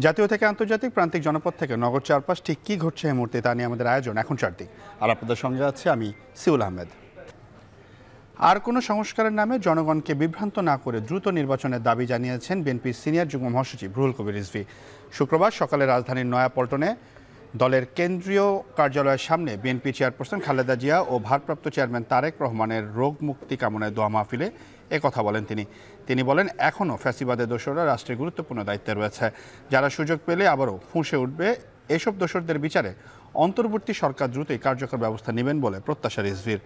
জাতীয় থেকে আন্তর্জাতিক প্রান্তিক জনপদ থেকে নগর চারপাশ ঠিক কী ঘটছে এই মুহূর্তে তা নিয়ে আমাদের আয়োজন এখন চারদিক। আর আপনাদের সঙ্গে আছে আমি সিউল আহমেদ। আর কোনো সংস্কারের নামে জনগণকে বিভ্রান্ত না করে দ্রুত নির্বাচনের দাবি জানিয়েছেন বিএনপির সিনিয়র যুগ্ম মহাসচিব রুহুল কবির রিজভী। শুক্রবার সকালে রাজধানীর নয়াপল্টনে দলের কেন্দ্রীয় কার্যালয়ের সামনে বিএনপি চেয়ারপারসন খালেদা জিয়া ও ভারপ্রাপ্ত চেয়ারম্যান তারেক রহমানের রোগ মুক্তি কামনায় দোয়া মাহফিলে কথা বলেন তিনি বলেন, এখনও ফ্যাসিবাদের দোসররা রাষ্ট্রের গুরুত্বপূর্ণ দায়িত্বে রয়েছে, যারা সুযোগ পেলে আবারও ফুঁসে উঠবে। এসব দোসরদের বিচারে অন্তর্বর্তী সরকার দ্রুতই কার্যকর ব্যবস্থা নেবেন বলে প্রত্যাশা রিজভীর।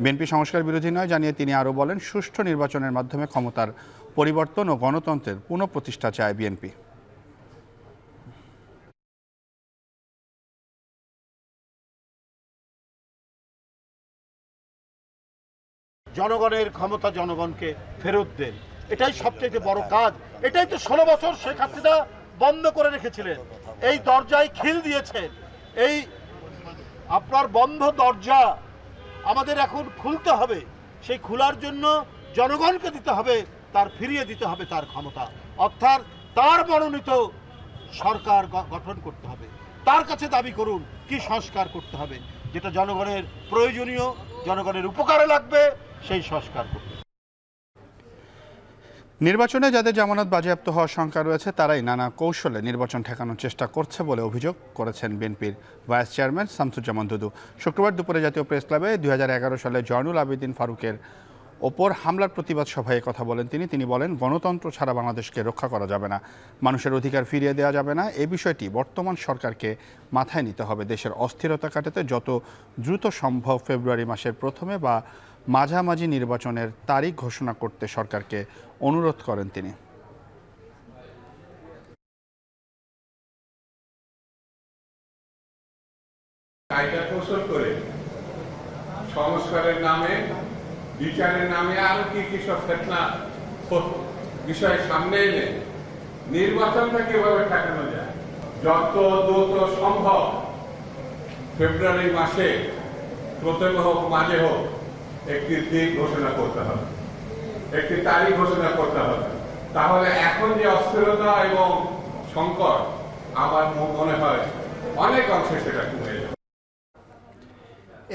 বিএনপি সংস্কার বিরোধী নয় জানিয়ে তিনি আরও বলেন, সুষ্ঠু নির্বাচনের মাধ্যমে ক্ষমতার পরিবর্তন ও গণতন্ত্রের পুনঃপ্রতিষ্ঠা চায় বিএনপি। জনগণের ক্ষমতা জনগণকে ফেরত দেন, এটাই সবচেয়ে বড় কাজ। এটাই তো 16 বছর শেখ হাসিনা বন্ধ করে রেখেছিলেন। এই দরজায় খিল দিয়েছেন। এই আপনার বন্ধ দরজা আমাদের এখন খুলতে হবে। সেই খোলার জন্য জনগণকে দিতে হবে, তার ফিরিয়ে দিতে হবে তার ক্ষমতা, অর্থাৎ তার মনোনীত সরকার গঠন করতে হবে। তার কাছে দাবি করুন কি সংস্কার করতে হবে, যেটা জনগণের প্রয়োজনীয়, জনগণের উপকারে লাগবে, সেই সংস্কার করতে। নির্বাচনে যাদের জামানত বাজেয়াপ্ত হওয়ার শঙ্কা রয়েছে তারাই নানা কৌশলে নির্বাচন ঠেকানোর চেষ্টা করছে বলে অভিযোগ করেছেন বিএনপির ভাইস চেয়ারম্যান শামসুজ্জামান দুদু। শুক্রবার দুপুরে জাতীয় প্রেস ক্লাবে 2011 সালে জয়নুল আবেদিন ফারুকের ওপর হামলার প্রতিবাদ সভায় কথা বলেন তিনি বলেন, গণতন্ত্র ছাড়া বাংলাদেশকে রক্ষা করা যাবে না, মানুষের অধিকার ফিরিয়ে দেওয়া যাবে না। এই বিষয়টি বর্তমান সরকারকে মাথায় নিতে হবে। দেশের অস্থিরতা কাটাতে যত দ্রুত সম্ভব ফেব্রুয়ারি মাসের প্রথমে বা মাঝামাঝি নির্বাচনের তারিখ ঘোষণা করতে সরকারকে অনুরোধ করেন তিনি। সংস্কারের নামে, বিচারের নামে আরো কি সব ফেতনা বিষয় সামনে এনে নির্বাচনটা কিভাবে ঠেকানো যায়, যত দ্রুত সম্ভব ফেব্রুয়ারি মাসে প্রথমে হোক মাঝে হোক একটি দিক ঘোষণা করতে হবে, একটি তারিখ ঘোষণা করতে হবে। তাহলে এখন যে অস্থিরতা এবং সংকট, আমার মনে হয় অনেক অংশে সেটা কমে যাবে।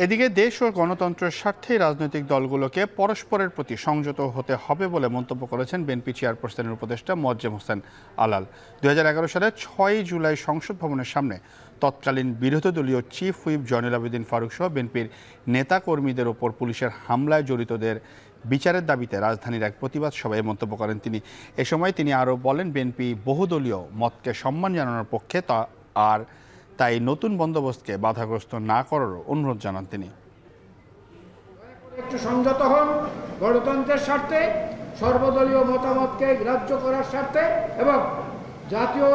এদিকে দেশ ও গণতন্ত্রের স্বার্থে রাজনৈতিক দলগুলোকে পরস্পরের প্রতি সংযত হতে হবে বলে মন্তব্য করেছেন বিএনপি চেয়ারপারসনের উপদেষ্টা মোয়াজ্জেম হোসেন আলাল। 2011 সালে 6 জুলাই সংসদ ভবনের সামনে তৎকালীন বিরোধী দলীয় চিফ হুইপ জয়নুল আবেদিন ফারুক সহ বিএনপির নেতাকর্মীদের ওপর পুলিশের হামলায় জড়িতদের বিচারের দাবিতে রাজধানীর এক প্রতিবাদ সভায় মন্তব্য করেন তিনি। এ সময় তিনি আরও বলেন, বিএনপি বহুদলীয় মতকে সম্মান জানানোর পক্ষে, তাই নতুন বন্দোবস্তকে বাধাগ্রস্ত না করারও অনুরোধ জানান তিনি। একটু সংযত হন, গণতন্ত্রের স্বার্থে, সর্বদলীয় মতামতকে গ্রাহ্য করার স্বার্থে এবং জাতীয়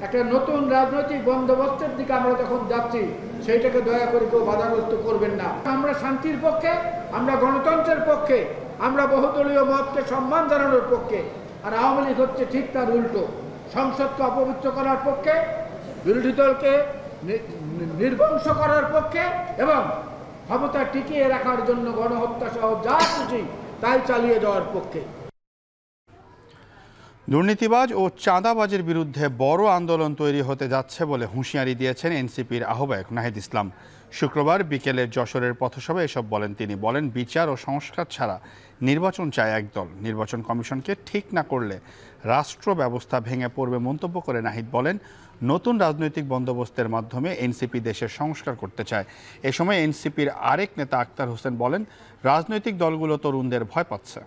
একটা নতুন রাজনৈতিক বন্দোবস্তের দিকে আমরা যখন যাচ্ছি, সেইটাকে দয়া করে কেউ বাধাগ্রস্ত করবেন না। আমরা শান্তির পক্ষে, আমরা গণতন্ত্রের পক্ষে, আমরা বহুদলীয় মতকে সম্মান জানানোর পক্ষে। আর আওয়ামী লীগ হচ্ছে ঠিক তার উল্টো, সংসদকে অপবিত্র করার পক্ষে, বিরোধী দলকে নির্বংশ করার পক্ষে এবং ক্ষমতা টিকিয়ে রাখার জন্য গণহত্যা সহ যা খুশি তাই চালিয়ে যাওয়ার পক্ষে। দুর্নীতিবাজ ও চাঁদাবাজের বিরুদ্ধে বড় আন্দোলন তৈরি হতে যাচ্ছে বলে হুঁশিয়ারি দিয়েছেন এনসিপির আহ্বায়ক নাহিদ ইসলাম। শুক্রবার বিকেলে যশোরের পথসভায় এসব বলেন তিনি। বলেন, বিচার ও সংস্কার ছাড়া নির্বাচন চায় একদল, নির্বাচন কমিশনকে ঠিক না করলে রাষ্ট্র ব্যবস্থা ভেঙে পড়বে মন্তব্য করে নাহিদ বলেন, নতুন রাজনৈতিক বন্দোবস্তের মাধ্যমে এনসিপি দেশের সংস্কার করতে চায়। এ সময় এনসিপির আরেক নেতা আক্তার হোসেন বলেন, রাজনৈতিক দলগুলো তরুণদের ভয় পাচ্ছে।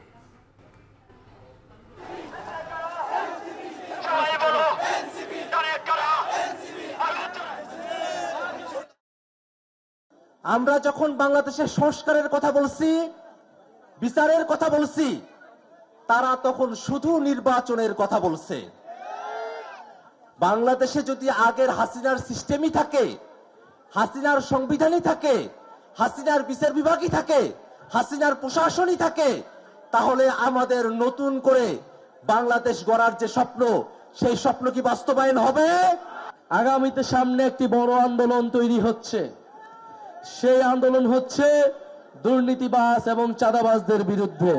আমরা যখন বাংলাদেশের সংস্কারের কথা বলছি, বিচারের কথা বলছি, তারা তখন শুধু নির্বাচনের কথা বলছে। বাংলাদেশে যদি আগের হাসিনার সিস্টেমই থাকে, হাসিনার সংবিধানই থাকে, হাসিনার বিচার বিভাগই থাকে, হাসিনার প্রশাসনই থাকে, তাহলে আমাদের নতুন করে বাংলাদেশ গড়ার যে স্বপ্ন, সেই স্বপ্ন কি বাস্তবায়ন হবে? আগামীতে সামনে একটি বড় আন্দোলন তৈরি হচ্ছে। সেই আন্দোলন হচ্ছে দুর্নীতিবাজ এবং চাঁদাবাজদের বিরুদ্ধে।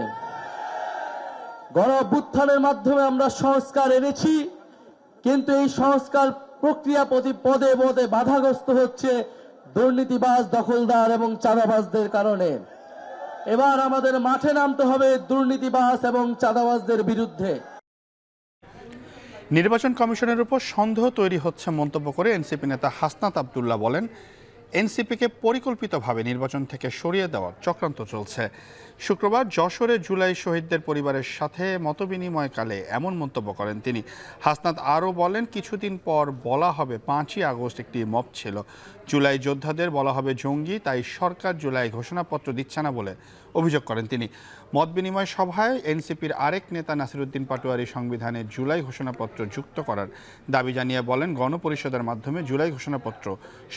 গণ অভ্যুত্থানের মাধ্যমে আমরা সংস্কার এনেছি, কিন্তু এই সংস্কার প্রক্রিয়া প্রতি পদে পদে বাধাগ্রস্ত হচ্ছে দুর্নীতিবাজ, দখলদার এবং চাঁদাবাজদের কারণে। এবার আমাদের মাঠে নামতে হবে দুর্নীতিবাজ এবং চাঁদাবাজদের বিরুদ্ধে। নির্বাচন কমিশনের উপর সন্দেহ তৈরি হচ্ছে মন্তব্য করে এনসিপি নেতা হাসনাত আব্দুল্লাহ বলেন, এনসিপিকে পরিকল্পিতভাবে নির্বাচন থেকে সরিয়ে দেওয়ার চক্রান্ত চলছে। শুক্রবার যশোরে জুলাই শহীদদের পরিবারের সাথে মতবিনিময়কালে এমন মন্তব্য করেন তিনি। হাসনাত আরও বলেন, কিছুদিন পর বলা হবে 5ই আগস্ট একটি মব ছিল, জুলাই যোদ্ধাদের বলা হবে জঙ্গি, তাই সরকার জুলাই ঘোষণাপত্র দিচ্ছে না বলে অভিযোগ করেন তিনি। মত বিনিময় সভায় এনসিপির আরেক নেতা নাসিরউদ্দিন পাটোয়ারি সংবিধানে জুলাই ঘোষণাপত্র যুক্ত করার দাবি জানিয়ে বলেন, গণপরিষদের মাধ্যমে জুলাই ঘোষণাপত্র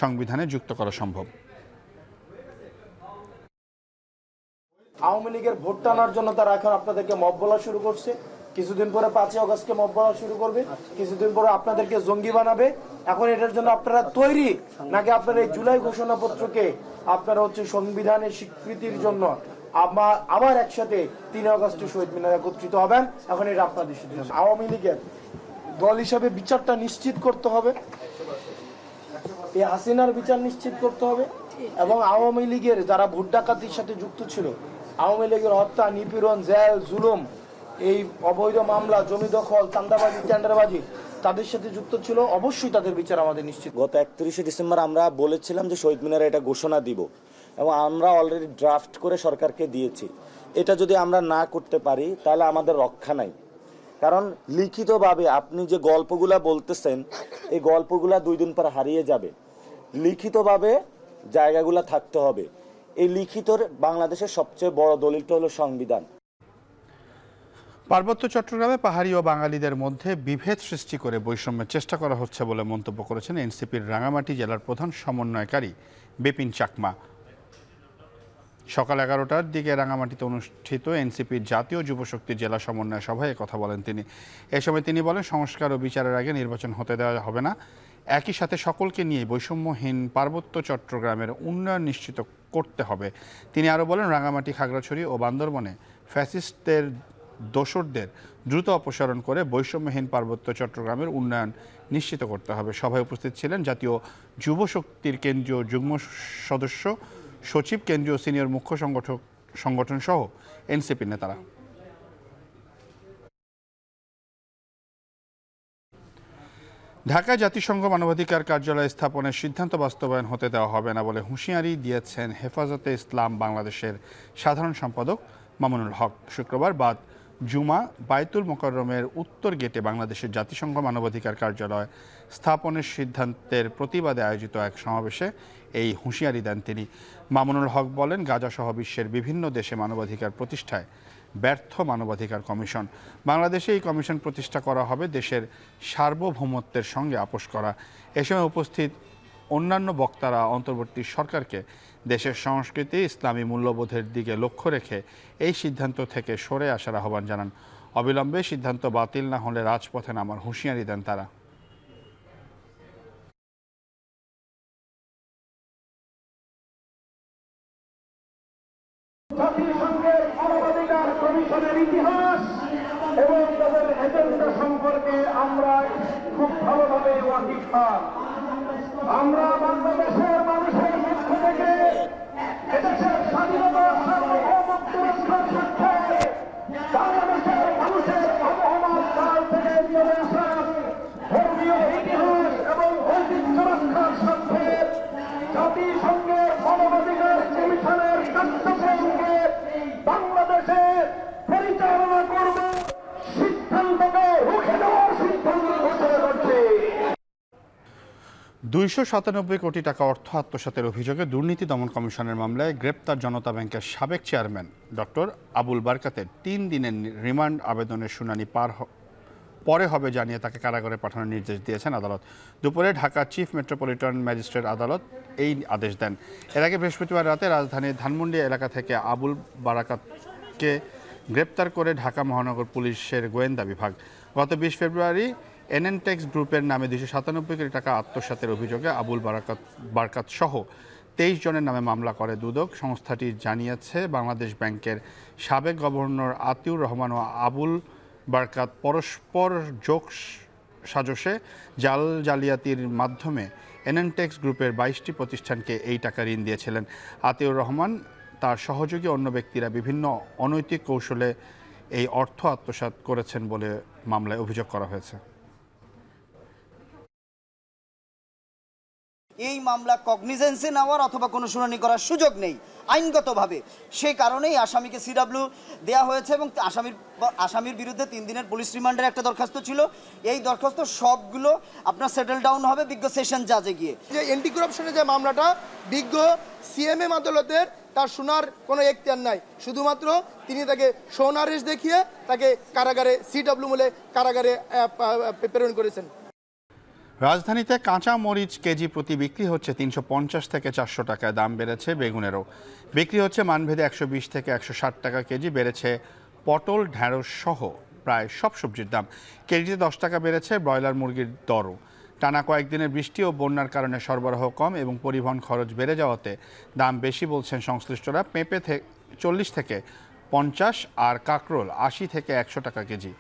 সংবিধানে যুক্ত করা সম্ভব। আওয়ামী লীগের ভোট টানার জন্য তারা এখন আপনাদেরকে মব বলা শুরু করছে, কিছুদিন পরে 5ই আগস্টকে মব বলা শুরু করবে, কিছুদিন পরে আপনাদেরকে জঙ্গি বানাবে। এখন এটার জন্য আপনারা তৈরি নাকি আপনারা এই জুলাই ঘোষণাপত্রকে আপনারা সংবিধানের স্বীকৃতির জন্য আবার একসাথে 3 আগস্টে শহীদ মিনারে একত্রিত হবেন? এখন এটা আপনাদের সিদ্ধান্ত। আওয়ামী লীগের দল হিসাবে বিচারটা নিশ্চিত করতে হবে, এই হাসিনার বিচার নিশ্চিত করতে হবে, এবং আওয়ামী লীগের যারা ভোট ডাকাতির সাথে যুক্ত ছিল, আওয়ামী লীগের হত্যা, নিপীড়ন, জেল, জুলুম, এই অবৈধ মামলা, জমি দখল, চাঁদাবাজি, টেন্ডারবাজি তাদের সাথে যুক্ত ছিল, অবশ্যই তাদের বিচার আমাদের নিশ্চিত। গত 31শে ডিসেম্বর আমরা বলেছিলাম যে শহীদ মিনারে এটা ঘোষণা দিব, এবং আমরা অলরেডি ড্রাফট করে সরকারকে দিয়েছি। এটা যদি আমরা না করতে পারি তাহলে আমাদের রক্ষা নাই। কারণ লিখিতভাবে আপনি যে গল্পগুলা বলতেছেন, এই গল্পগুলা 2 দিন পর হারিয়ে যাবে। লিখিতভাবে জায়গাগুলা থাকতে হবে। এই লিখিতর বাংলাদেশের সবচেয়ে বড় দলিলটা হলো সংবিধান। পার্বত্য চট্টগ্রামে পাহাড়ি ও বাঙালিদের মধ্যে বিভেদ সৃষ্টি করে বৈষম্যের চেষ্টা করা হচ্ছে বলে মন্তব্য করেছেন এনসিপির রাঙামাটি জেলার প্রধান সমন্বয়কারী বিপিন চাকমা। সকাল 11টার দিকে রাঙামাটিতে অনুষ্ঠিত এনসিপির জাতীয় যুবশক্তি জেলা সমন্বয় সভায় কথা বলেন তিনি। এ সময় তিনি বলেন, সংস্কার ও বিচারের আগে নির্বাচন হতে দেওয়া হবে না। একই সাথে সকলকে নিয়ে বৈষম্যহীন পার্বত্য চট্টগ্রামের উন্নয়ন নিশ্চিত করতে হবে। তিনি আরও বলেন, রাঙামাটি, খাগড়াছড়ি ও বান্দরবনে ফ্যাসিস্টদের দোসরদের দ্রুত অপসারণ করে বৈষম্যহীন পার্বত্য চট্টগ্রামের উন্নয়ন নিশ্চিত করতে হবে। সভায় উপস্থিত ছিলেন জাতীয় যুবশক্তির কেন্দ্রীয় যুগ্ম সদস্য সচিব, কেন্দ্রীয় সিনিয়র মুখ্য সংগঠন সহ এনসিপির নেতারা। ঢাকায় জাতিসংঘ মানবাধিকার কার্যালয় স্থাপনের সিদ্ধান্ত বাস্তবায়ন হতে দেওয়া হবে না বলে হুঁশিয়ারি দিয়েছেন হেফাজতে ইসলাম বাংলাদেশের সাধারণ সম্পাদক মামুনুল হক। শুক্রবার বাদ জুমা বায়তুল মোকাররমের উত্তর গেটে বাংলাদেশের জাতিসংঘ মানবাধিকার কার্যালয় স্থাপনের সিদ্ধান্তের প্রতিবাদে আয়োজিত এক সমাবেশে এই হুঁশিয়ারি দেন তিনি। মামুনুল হক বলেন, গাজাসহ বিশ্বের বিভিন্ন দেশে মানবাধিকার প্রতিষ্ঠায় ব্যর্থ মানবাধিকার কমিশন। বাংলাদেশে এই কমিশন প্রতিষ্ঠা করা হবে দেশের সার্বভৌমত্বের সঙ্গে আপোষ করা। এ সময় উপস্থিত অন্যান্য বক্তারা অন্তর্বর্তী সরকারকে দেশের সংস্কৃতি, ইসলামী মূল্যবোধের দিকে লক্ষ্য রেখে এই সিদ্ধান্ত থেকে সরে আসার আহ্বান জানান। অবিলম্বে সিদ্ধান্ত বাতিল না হলে রাজপথে নামার হুঁশিয়ারি দেন তারা। জাতিসংঘের মানবাধিকার কমিশনের ইতিহাস এবং তাদের এজেন্ডা সম্পর্কে আমরা খুব ভালোভাবে ওয়াকিবহাল। আমরা বাংলাদেশের মানুষের পক্ষ থেকে এদেশের স্বাধীনতা, সার্বভৌমত্ব রক্ষার স্বার্থে বাংলাদেশের মানুষের আবহমান কাল থেকে চলে আসা ধর্মীয় ইতিহাস এবং ঐতিহ্য রক্ষার স্বার্থে জাতিসংঘের মানবাধিকার কমিশনের কার্যক্রমকে বাংলাদেশে পরিচালনা করব সিদ্ধান্তকে রুখে দেওয়ার সিদ্ধান্ত ঘোষণা করছে। 297 কোটি টাকা অর্থ আত্মসাতের অভিযোগে দুর্নীতি দমন কমিশনের মামলায় গ্রেপ্তার জনতা ব্যাংকের সাবেক চেয়ারম্যান ডক্টর আবুল বারকাতের 3 দিনের রিমান্ড আবেদনের শুনানি পরে হবে জানিয়ে তাকে কারাগারে পাঠানোর নির্দেশ দিয়েছেন আদালত। দুপুরে ঢাকা চিফ মেট্রোপলিটন ম্যাজিস্ট্রেট আদালত এই আদেশ দেন। এর আগে বৃহস্পতিবার রাতে রাজধানীর ধানমন্ডি এলাকা থেকে আবুল বারাকাতকে গ্রেপ্তার করে ঢাকা মহানগর পুলিশের গোয়েন্দা বিভাগ। গত 20 ফেব্রুয়ারি এনএনটেক্স গ্রুপের নামে 297 কোটি টাকা আত্মসাতের অভিযোগে আবুল বারকাত সহ 23 জনের নামে মামলা করে দুদক। সংস্থাটি জানিয়েছে, বাংলাদেশ ব্যাংকের সাবেক গভর্নর আতিউর রহমান ও আবুল বারকাত পরস্পর সাজসে জালিয়াতির মাধ্যমে এনএনটেক্স গ্রুপের 22টি প্রতিষ্ঠানকে এই টাকা ঋণ দিয়েছিলেন। আতিউর রহমান তার সহযোগী অন্য ব্যক্তিরা বিভিন্ন অনৈতিক কৌশলে এই অর্থ আত্মসাৎ করেছেন বলে মামলায় অভিযোগ করা হয়েছে। এই মামলা কগনিজেন্সে নেওয়ার অথবা কোনো শুনানি করার সুযোগ নেই আইনগতভাবে। সেই কারণেই আসামিকে সিডব্লিউ দেওয়া হয়েছে এবং আসামির বিরুদ্ধে 3 দিনের পুলিশ রিমান্ডের একটা দরখাস্ত ছিল। এই দরখাস্ত সবগুলো আপনার সেটেল ডাউন হবে বিজ্ঞ সেশন জাজে গিয়ে। যে এন্টি করাপশনের যে মামলাটা বিজ্ঞ সিএমএ আদালতের তার শোনার কোনো এখতিয়ার নাই, শুধুমাত্র তিনি তাকে শোন আদেশ দেখিয়ে তাকে কারাগারে সিডব্লিউ বলে কারাগারে প্রেরণ করেছেন। রাজধানীতে কাঁচা মরিচ কেজি প্রতি বিক্রি হচ্ছে 350 থেকে 400 টাকায়। দাম বেড়েছে বেগুনেরও। বিক্রি হচ্ছে মানভেদে 120 থেকে 160 টাকা কেজি। বেড়েছে পটল, ঢ্যাঁড়স সহ প্রায় সব সবজির দাম। কেজিতে 10 টাকা বেড়েছে ব্রয়লার মুরগির দরও। টানা কয়েকদিনের বৃষ্টি ও বন্যার কারণে সরবরাহ কম এবং পরিবহন খরচ বেড়ে যাওয়াতে দাম বেশি বলছেন সংশ্লিষ্টরা। পেঁপে 40 থেকে 50 আর কাঁকরোল 80 থেকে 100 টাকা কেজি।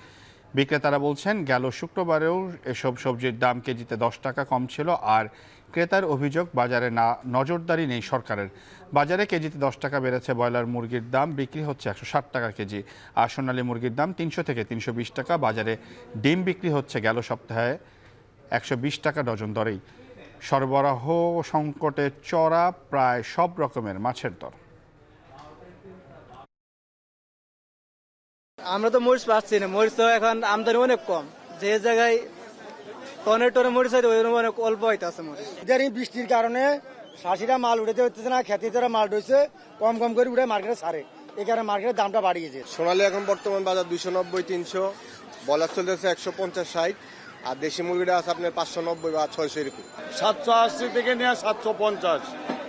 বিক্রেতারা বলছেন গেল শুক্রবারেও এসব সবজির দাম কেজিতে 10 টাকা কম ছিল। আর ক্রেতার অভিযোগ বাজারে নজরদারি নেই সরকারের। বাজারে কেজিতে 10 টাকা বেড়েছে ব্রয়লার মুরগির দাম, বিক্রি হচ্ছে 160 টাকা কেজি। আর সোনালী মুরগির দাম 300 থেকে 320 টাকা। বাজারে ডিম বিক্রি হচ্ছে গেল সপ্তাহে 120 টাকা ডজন দরেই। সরবরাহ সংকটে চড়া প্রায় সব রকমের মাছের দর। আমরা তো মরিচ পাচ্ছি না, মরিচ তো এখন আমদানি অনেক কম। যে জায়গায় টনে মরিচ হয় ওই অনেক অল্প হইতেছে মরিচ। ইদানিং বৃষ্টির কারণে শাসিরা মাল উঠাতে হচ্ছে না, খেতে যারা মাল রয়েছে কম কম করে উঠে মার্কেটে ছাড়ে, এই কারণে মার্কেটের দামটা বাড়িয়েছে। সোনালী এখন বর্তমান বাজার 290-300, বলার চলতেছে 150-60, আর দেশি মুরগিটা আছে আপনার 590 বা 600 এরকম। 780 থেকে নিয়ে 750,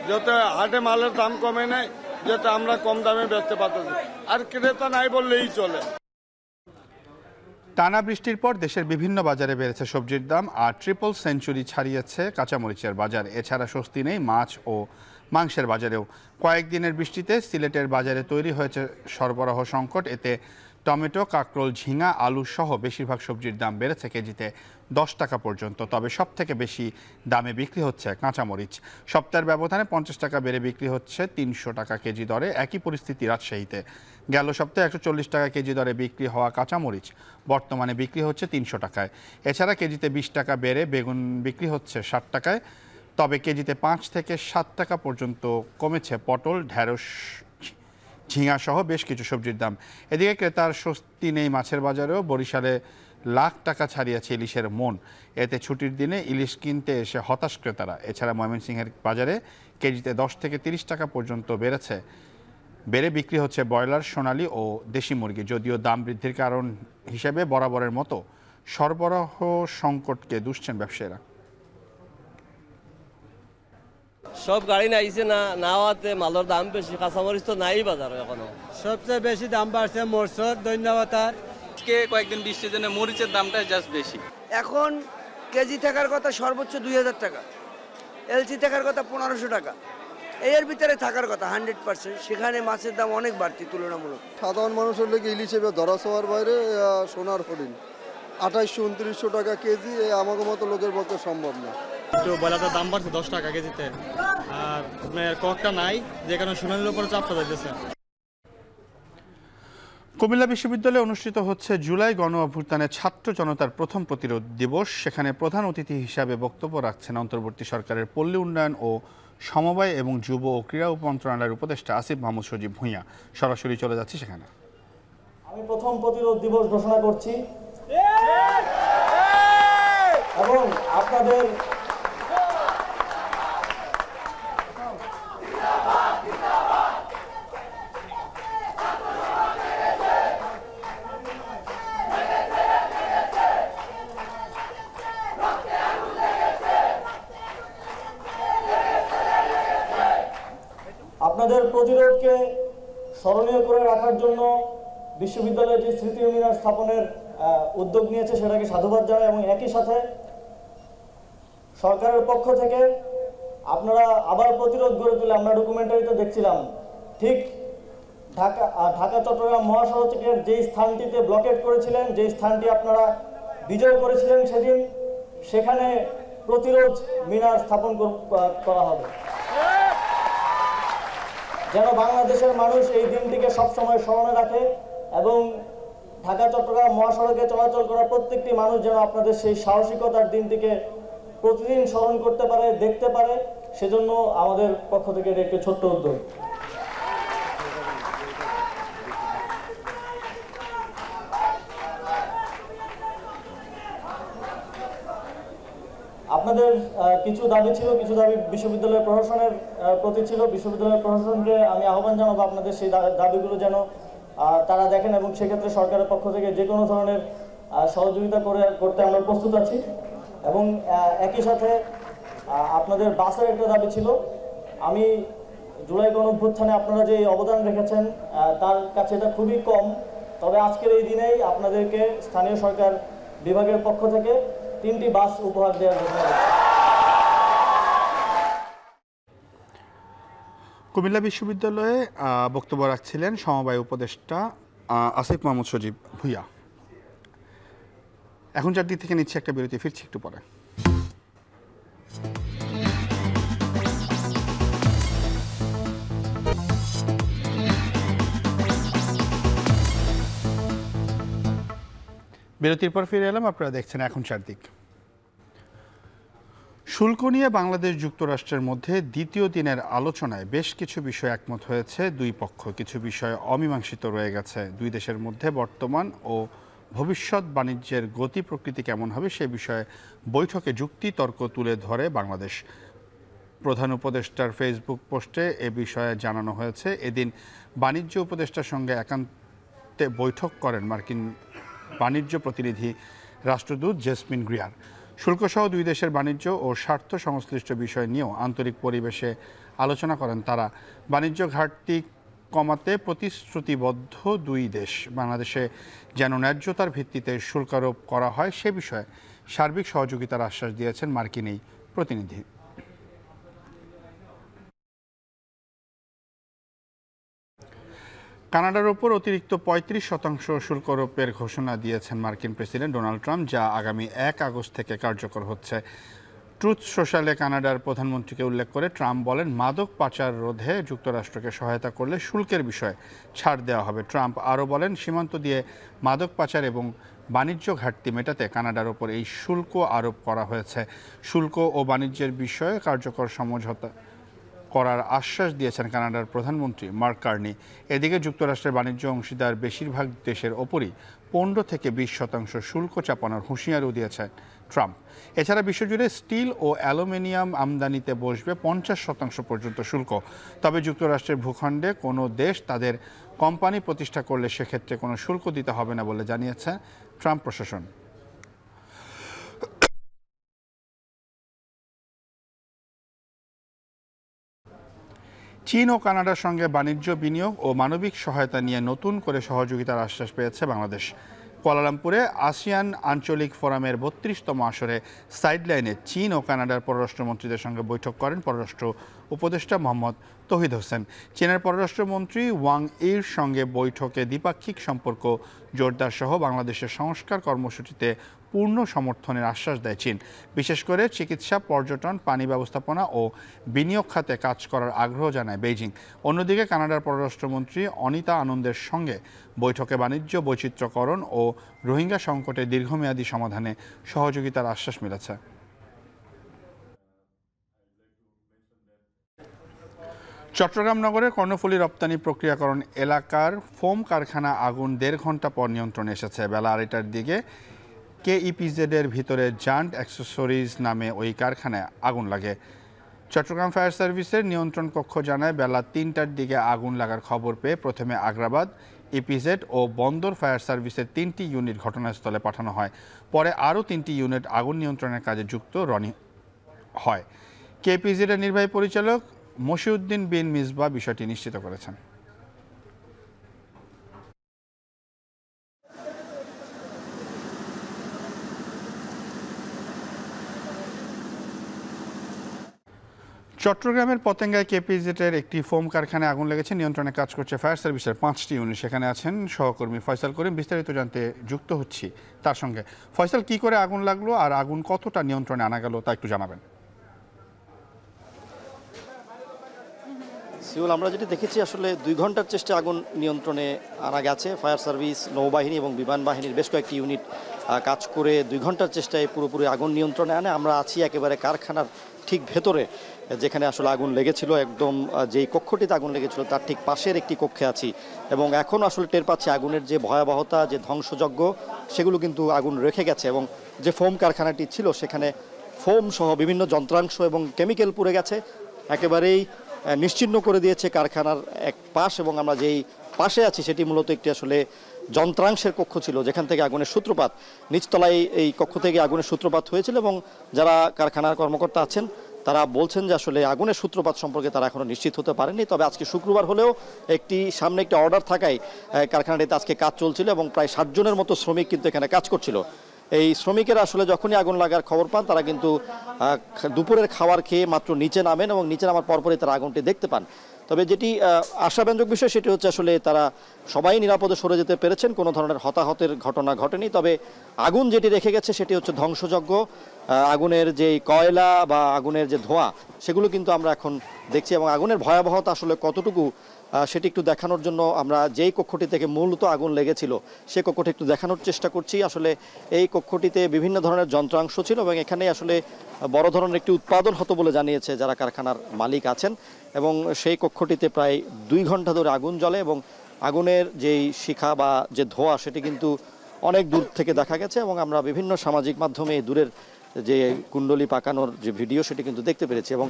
যাতে হাটে মালের দাম কমে নাই, যাতে আমরা কম দামে বেচতে পারতেছি, আর ক্রেতা নাই বললেই চলে। টানা বৃষ্টির পর দেশের বিভিন্ন বাজারে বেড়েছে সবজির দাম। আর ট্রিপল সেঞ্চুরি ছাড়িয়েছে কাঁচামরিচের বাজার। এছাড়া স্বস্তি নেই মাছ ও মাংসের বাজারেও। কয়েকদিনের বৃষ্টিতে সিলেটের বাজারে তৈরি হয়েছে সরবরাহ সংকট। এতে টমেটো, কাঁকরোল, ঝিঙা, আলু সহ বেশিরভাগ সবজির দাম বেড়েছে কেজিতে 10 টাকা পর্যন্ত। তবে সবথেকে বেশি দামে বিক্রি হচ্ছে কাঁচামরিচ। সপ্তাহের ব্যবধানে 50 টাকা বেড়ে বিক্রি হচ্ছে 300 টাকা কেজি দরে। একই পরিস্থিতি রাজশাহীতে। গেল সপ্তাহে 140 টাকা কেজি দরে বিক্রি হওয়া কাঁচামরিচ বর্তমানে বিক্রি হচ্ছে 300 টাকায়। এছাড়া কেজিতে 20 টাকা বেড়ে বেগুন বিক্রি হচ্ছে 60 টাকায়। তবে কেজিতে 5 থেকে 7 টাকা পর্যন্ত কমেছে পটল, ঢ্যাঁড়স, ঝিঙা সহ বেশ কিছু সবজির দাম। এদিকে ক্রেতার স্বস্তি নেই মাছের বাজারেও। বরিশালে লাখ টাকা ছাড়িয়েছে ইলিশের মন। এতে ছুটির দিনে ইলিশ কিনতে এসে হতাশ ক্রেতারা। এছাড়া ময়মনসিংহের বাজারে কেজিতে 10 থেকে 30 টাকা পর্যন্ত বেড়ে বিক্রি হচ্ছে ব্রয়লার, সোনালী ও দেশি মুরগি। যদিও দাম বৃদ্ধির কারণ হিসেবে বরাবরের মতো সরবরাহ সংকটকে দুষছেন ব্যবসায়ীরা। সব গাড়ি নাইছে না হওয়াতে মালের দাম বেশি, কাঁচামরিচ তো নাই বাজারে এখনো। সবচেয়ে বেশি দাম বাড়ছে মরচর, ধন্যবাদ। আজকে কয়েকদিন বৃষ্টির জন্য মরিচের দামটা জাস্ট বেশি। এখন কেজি থাকার কথা সর্বোচ্চ 2000 টাকা, এলসি থাকার কথা 1500 টাকা, এর ভিতরে থাকার কথা 100%। সেখানে মাছের দাম অনেক বাড়তি তুলনামূলক। সাধারণ মানুষের লেগে ইলিশ এবার ধরা ছোঁয়ার বাইরে সোনার হরিণ 2800-2900 টাকা কেজি, আমাদের মতো লোকের পক্ষে সম্ভব না। একটু বয়লাটার দাম বাড়ছে 10 টাকা কেজিতে, আর আপনার ককটা নাই, যে কারণে সোনালির উপরে চাপটা যাইতেছে। কুমিল্লা বিশ্ববিদ্যালয়ে অনুষ্ঠিত হচ্ছে জুলাই গণ অভ্যুত্থানে ছাত্র জনতার প্রথম প্রতিরোধ দিবস। সেখানে প্রধান অতিথি হিসাবে বক্তব্য রাখছেন অন্তর্বর্তী সরকারের পল্লী উন্নয়ন ও সমবায় এবং যুব ও ক্রীড়া মন্ত্রণালয়ের উপদেষ্টা আসিফ মাহমুদ সজীব ভূঁইয়া। সরাসরি চলে যাচ্ছি সেখানে। আমি প্রথম প্রতিরোধ দিবস ঘোষণা করছি এবং আপনাদের আপনাদের প্রতিরোধকে স্মরণীয় করে রাখার জন্য বিশ্ববিদ্যালয়ে যে স্মৃতি মিনার স্থাপনের উদ্যোগ নিয়েছে সেটাকে সাধুবাদ জানাই। এবং একই সাথে সরকারের পক্ষ থেকে আপনারা আবার প্রতিরোধ গড়ে তুলে, আমরা ডকুমেন্টারিতে দেখছিলাম, ঠিক ঢাকা চট্টগ্রাম মহাসড়কের যেই স্থানটিতে ব্লকেট করেছিলেন, যেই স্থানটি আপনারা বিজয় করেছিলেন সেদিন, সেখানে প্রতিরোধ মিনার স্থাপন করা হবে, যেন বাংলাদেশের মানুষ এই দিনটিকে সবসময় স্মরণে রাখে এবং ঢাকা চট্টগ্রাম মহাসড়কে চলাচল করা প্রত্যেকটি মানুষ যেন আপনাদের সেই সাহসিকতার দিনটিকে প্রতিদিন স্মরণ করতে পারে, দেখতে পারে। সেজন্য আমাদের পক্ষ থেকে এটা একটি ছোট্ট উদ্যোগ। আপনাদের কিছু দাবি ছিল, কিছু দাবি বিশ্ববিদ্যালয়ের প্রশাসনের প্রতি ছিল। বিশ্ববিদ্যালয়ের প্রশাসনকে আমি আহ্বান জানাবো আপনাদের সেই দাবিগুলো যেন তারা দেখেন এবং সেক্ষেত্রে সরকারের পক্ষ থেকে যে কোনো ধরনের সহযোগিতা করতে আমরা প্রস্তুত আছি। এবং একই সাথে আপনাদের বাসের একটা দাবি ছিল। আমি জুলাই গণঅভ্যুত্থানে আপনারা যে অবদান রেখেছেন তার কাছে এটা খুবই কম, তবে আজকের এই দিনেই আপনাদেরকে স্থানীয় সরকার বিভাগের পক্ষ থেকে 3টি বাস উপহার দেওয়ার ঘোষণা করেছে। কুমিল্লা বিশ্ববিদ্যালয়ে বক্তব্য রাখছিলেন সমবায় উপদেষ্টা আসিফ মাহমুদ সজীব ভূঁইয়া। এখন 4 থেকে নিচ্ছে একটা বিরতি, ফিরছি একটু পরে। বিরতির পর ফিরে এলাম, আপনারা দেখছেন এখন 4 দিক। শুল্ক নিয়ে বাংলাদেশ যুক্তরাষ্ট্রের মধ্যে দ্বিতীয় দিনের আলোচনায় বেশ কিছু বিষয় একমত হয়েছে দুই পক্ষ। কিছু বিষয় অমীমাংসিত রয়ে গেছে। দুই দেশের মধ্যে বর্তমান ও ভবিষ্যৎ বাণিজ্যের গতি প্রকৃতি কেমন হবে সে বিষয়ে বৈঠকে যুক্তি তর্ক তুলে ধরে বাংলাদেশ। প্রধান উপদেষ্টার ফেসবুক পোস্টে এ বিষয়ে জানানো হয়েছে। এদিন বাণিজ্য উপদেষ্টার সঙ্গে একান্তে বৈঠক করেন মার্কিন বাণিজ্য প্রতিনিধি রাষ্ট্রদূত জেসমিন গ্রিয়ার। শুল্কসহ দুই দেশের বাণিজ্য ও স্বার্থ সংশ্লিষ্ট বিষয় নিয়েও আন্তরিক পরিবেশে আলোচনা করেন তারা। বাণিজ্য ঘাটতি কমাতে প্রতিশ্রুতিবদ্ধ দুই দেশ। বাংলাদেশে যেন ন্যায্যতার ভিত্তিতে শুল্কারোপ করা হয় সে বিষয়ে সার্বিক সহযোগিতার আশ্বাস দিয়েছেন মার্কিন এই প্রতিনিধি। কানাডার ওপর অতিরিক্ত 35% শুল্ক আরোপের ঘোষণা দিয়েছেন মার্কিন প্রেসিডেন্ট ডোনাল্ড ট্রাম্প, যা আগামী 1 আগস্ট থেকে কার্যকর হচ্ছে। ট্রুথ সোশ্যালে কানাডার প্রধানমন্ত্রীকে উল্লেখ করে ট্রাম্প বলেন, মাদক পাচার রোধে যুক্তরাষ্ট্রকে সহায়তা করলে শুল্কের বিষয়ে ছাড় দেওয়া হবে। ট্রাম্প আরও বলেন, সীমান্ত দিয়ে মাদক পাচার এবং বাণিজ্য ঘাটতি মেটাতে কানাডার ওপর এই শুল্ক আরোপ করা হয়েছে। শুল্ক ও বাণিজ্যের বিষয়ে কার্যকর সমঝোতা করার আশ্বাস দিয়েছেন কানাডার প্রধানমন্ত্রী মার্ক কার্নি। এদিকে যুক্তরাষ্ট্রের বাণিজ্য অংশীদার বেশিরভাগ দেশের ওপরই 15 থেকে 20% শুল্ক চাপানোর হুঁশিয়ারিও দিয়েছেন ট্রাম্প। এছাড়া বিশ্বজুড়ে স্টিল ও অ্যালুমিনিয়াম আমদানিতে বসবে 50% পর্যন্ত শুল্ক। তবে যুক্তরাষ্ট্রের ভূখণ্ডে কোনো দেশ তাদের কোম্পানি প্রতিষ্ঠা করলে সেক্ষেত্রে কোনো শুল্ক দিতে হবে না বলে জানিয়েছে ট্রাম্প প্রশাসন। চীন ও কানাডার সঙ্গে বাণিজ্য, বিনিয়োগ ও মানবিক সহায়তা নিয়ে নতুন করে সহযোগিতার আশ্বাস পেয়েছে বাংলাদেশ। কুয়ালালামপুরে আসিয়ান আঞ্চলিক ফোরামের 32তম আসরে সাইডলাইনে চীন ও কানাডার পররাষ্ট্রমন্ত্রীদের সঙ্গে বৈঠক করেন পররাষ্ট্র উপদেষ্টা মোহাম্মদ তৌহিদ হোসেন। চীনের পররাষ্ট্রমন্ত্রী ওয়াং ইর সঙ্গে বৈঠকে দ্বিপাক্ষিক সম্পর্ক জোরদার সহ বাংলাদেশের সংস্কার কর্মসূচিতে পূর্ণ সমর্থনের আশ্বাস দেয় চীন। বিশেষ করে চিকিৎসা, পর্যটন, পানি ব্যবস্থাপনা ও বিনিয়োগ খাতে কাজ করার আগ্রহ জানায় বেইজিং। অন্যদিকে কানাডার পররাষ্ট্রমন্ত্রী অনিতা আনন্দের সঙ্গে বৈঠকে বাণিজ্য বৈচিত্র্যকরণ ও রোহিঙ্গা সংকটের দীর্ঘমেয়াদী সমাধানে সহযোগিতার আশ্বাস মিলেছে। চট্টগ্রাম নগরের কর্ণফুলী রপ্তানি প্রক্রিয়াকরণ এলাকার ফোম কারখানা আগুন 1.5 ঘন্টা পর নিয়ন্ত্রণে এসেছে। বেলা 2টার দিকে কেইপিজেডের ভিতরে জান্ট অ্যাক্সেসরিজ নামে ওই কারখানায় আগুন লাগে। চট্টগ্রাম ফায়ার সার্ভিসের নিয়ন্ত্রণ কক্ষ জানায়, বেলা 3টার দিকে আগুন লাগার খবর পেয়ে প্রথমে আগ্রাবাদ, ইপিজেড ও বন্দর ফায়ার সার্ভিসের 3টি ইউনিট ঘটনাস্থলে পাঠানো হয়। পরে আরও 3টি ইউনিট আগুন নিয়ন্ত্রণের কাজে যুক্ত হয়। কেইপিজেডের নির্বাহী পরিচালক মশিউদ্দিন বিন মিসবা বিষয়টি নিশ্চিত করেছেন। চট্টগ্রামের পতেঙ্গায় কেপিজেটের একটি ফোম কারখানায় আগুন লেগেছে। নিয়ন্ত্রণে কাজ করছে ফায়ার সার্ভিসের 5টি ইউনিট। সেখানে আছেন সহকর্মী ফয়সাল করিম। বিস্তারিত জানতে যুক্ত হচ্ছি তার সঙ্গে। ফয়সাল, কি করে আগুন লাগলো আর আগুন কতটা নিয়ন্ত্রণে আনা গেল তা একটু জানাবেন। সিউল, আমরা যেটি দেখেছি আসলে 2 ঘন্টার চেষ্টা আগুন নিয়ন্ত্রণে আনা গেছে। ফায়ার সার্ভিস, নৌবাহিনী এবং বিমান বাহিনীর বেশ কয়েকটি ইউনিট কাজ করে 2 ঘন্টার চেষ্টায় পুরোপুরি আগুন নিয়ন্ত্রণে আনে। আমরা আছি একেবারে কারখানার ঠিক ভেতরে, যেখানে আসলে আগুন লেগেছিল। একদম যেই কক্ষটিতে আগুন লেগেছিল তার ঠিক পাশের একটি কক্ষে আছি এবং এখন আসলে টের পাচ্ছি আগুনের যে ভয়াবহতা, যে ধ্বংসযজ্ঞ, সেগুলো কিন্তু আগুন রেখে গেছে। এবং যে ফোম কারখানাটি ছিল সেখানে ফোম সহ বিভিন্ন যন্ত্রাংশ এবং কেমিক্যাল পুড়ে গেছে, একেবারেই নিশ্চিহ্ন করে দিয়েছে কারখানার এক পাশ। এবং আমরা যেই পাশে আছি সেটি মূলত একটি আসলে যন্ত্রাংশের কক্ষ ছিল, যেখান থেকে আগুনের সূত্রপাত। নিচতলায় এই কক্ষ থেকে আগুনের সূত্রপাত হয়েছিল এবং যারা কারখানার কর্মকর্তা আছেন তারা বলছেন যে আসলে আগুনের সূত্রপাত সম্পর্কে তারা এখনো নিশ্চিত হতে পারেনি। তবে আজকে শুক্রবার হলেও সামনে একটি অর্ডার থাকায় কারখানাটিতে আজকে কাজ চলছিল এবং প্রায় 60 জনের মতো শ্রমিক কিন্তু এখানে কাজ করছিল। এই শ্রমিকেরা আসলে যখনই আগুন লাগার খবর পান তারা কিন্তু দুপুরের খাবার খেয়ে মাত্র নিচে নামেন এবং নিচে নামার পরপরই তারা আগুনটি দেখতে পান। তবে যেটি আশাব্যঞ্জক বিষয় সেটি হচ্ছে আসলে তারা সবাই নিরাপদে সরে যেতে পেরেছেন, কোনো ধরনের হতাহতের ঘটনা ঘটেনি। তবে আগুন যেটি রেখে গেছে সেটি হচ্ছে ধ্বংসযজ্ঞ। আগুনের যে কয়লা বা আগুনের যে ধোঁয়া সেগুলো কিন্তু আমরা এখন দেখছি এবং আগুনের ভয়াবহতা আসলে কতটুকু সেটি একটু দেখানোর জন্য আমরা যেই কক্ষটি থেকে মূলত আগুন লেগেছিল সেই কক্ষটি একটু দেখানোর চেষ্টা করছি। আসলে এই কক্ষটিতে বিভিন্ন ধরনের যন্ত্রাংশ ছিল এবং এখানে আসলে বড় ধরনের একটি উৎপাদন হতো বলে জানিয়েছে যারা কারখানার মালিক আছেন। এবং সেই কক্ষটিতে প্রায় 2 ঘন্টা ধরে আগুন জ্বলে এবং আগুনের যেই শিখা বা যে ধোঁয়া সেটি কিন্তু অনেক দূর থেকে দেখা গেছে এবং আমরা বিভিন্ন সামাজিক মাধ্যমে দূরের যে কুণ্ডলি পাকানোর যে ভিডিও সেটি কিন্তু দেখতে পেরেছি। এবং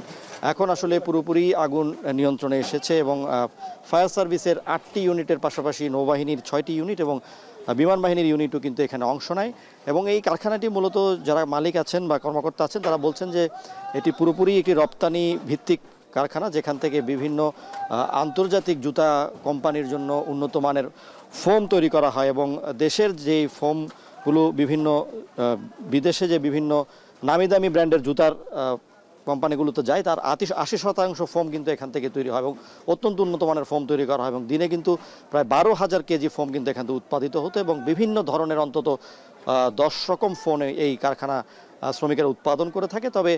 এখন আসলে পুরোপুরি আগুন নিয়ন্ত্রণে এসেছে এবং ফায়ার সার্ভিসের 8টি ইউনিটের পাশাপাশি নৌবাহিনীর 6টি ইউনিট এবং বিমান বাহিনীর ইউনিটও কিন্তু এখানে অংশ নেয়। এবং এই কারখানাটি মূলত যারা মালিক আছেন বা কর্মকর্তা আছেন তারা বলছেন যে এটি পুরোপুরি একটি রপ্তানি ভিত্তিক কারখানা, যেখান থেকে বিভিন্ন আন্তর্জাতিক জুতা কোম্পানির জন্য উন্নত মানের ফোম তৈরি করা হয় এবং দেশের যে ফোমগুলো বিভিন্ন বিদেশে যে বিভিন্ন নামি দামি ব্র্যান্ডের জুতার কোম্পানিগুলোতে যায় তার 80% ফোম কিন্তু এখান থেকে তৈরি হয় এবং অত্যন্ত উন্নত মানের ফোম তৈরি করা হয় এবং দিনে কিন্তু প্রায় 12,000 কেজি ফোম কিন্তু এখান থেকে উৎপাদিত হতো এবং বিভিন্ন ধরনের অন্তত 10 রকম ফোন এই কারখানা শ্রমিকেরা উৎপাদন করে থাকে। তবে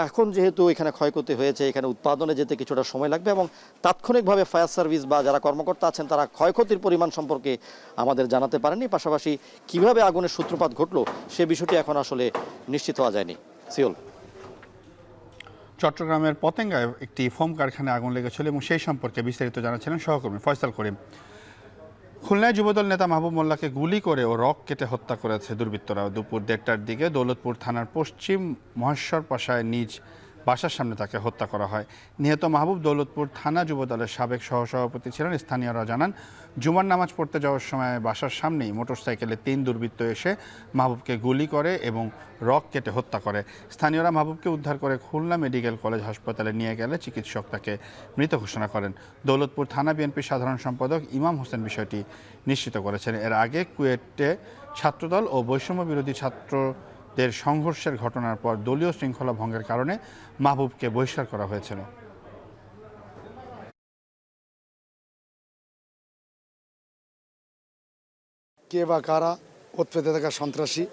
এখন যেহেতু এখানে ক্ষয়ক্ষতি হয়েছে, এখানে উৎপাদনে যেতে কিছুটা সময় লাগবে এবং তাৎক্ষণিকভাবে ফায়ার সার্ভিস বা যারা কর্মকর্তা আছেন তারা ক্ষয়ক্ষতির পরিমাণ সম্পর্কে আমাদের জানাতে পারেনি। পাশাপাশি কিভাবে আগুনের সূত্রপাত ঘটলো সে বিষয়টি এখন আসলে নিশ্চিত হওয়া যায়নি। সিওল, চট্টগ্রামের পতেঙ্গায় একটি ফোম কারখানায় আগুন লেগেছিল এবং সেই সম্পর্কে বিস্তারিত জানাচ্ছিলেন সহকর্মী ফয়সাল করিম। খুলনায় যুবদল নেতা মাহবুব মোল্লাকে গুলি করে ও রক কেটে হত্যা করেছে দুর্বৃত্তরা। দুপুর 1:30টার দিকে দৌলতপুর থানার পশ্চিম মহেশ্বর পাশায় নিজ বাসার সামনে তাকে হত্যা করা হয়। নিহত মাহবুব দৌলতপুর থানা যুবদলের সাবেক সহসভাপতি ছিলেন। স্থানীয়রা জানান, জুমার নামাজ পড়তে যাওয়ার সময় বাসার সামনেই মোটরসাইকেলে 3 দুর্বৃত্ত এসে মাহবুবকে গুলি করে এবং রক কেটে হত্যা করে। স্থানীয়রা মাহবুবকে উদ্ধার করে খুলনা মেডিকেল কলেজ হাসপাতালে নিয়ে গেলে চিকিৎসক তাকে মৃত ঘোষণা করেন। দৌলতপুর থানা বিএনপির সাধারণ সম্পাদক ইমাম হোসেন বিষয়টি নিশ্চিত করেছেন। এর আগে কুয়েটে ছাত্রদল ও বৈষম্য বিরোধী ছাত্রদের সংঘর্ষের ঘটনার পর দলীয় শৃঙ্খলা ভঙ্গের কারণে মাহবুবকে বহিষ্কার করা হয়েছিল। কে বা কারা উৎপেতে থাকা সন্ত্রাসী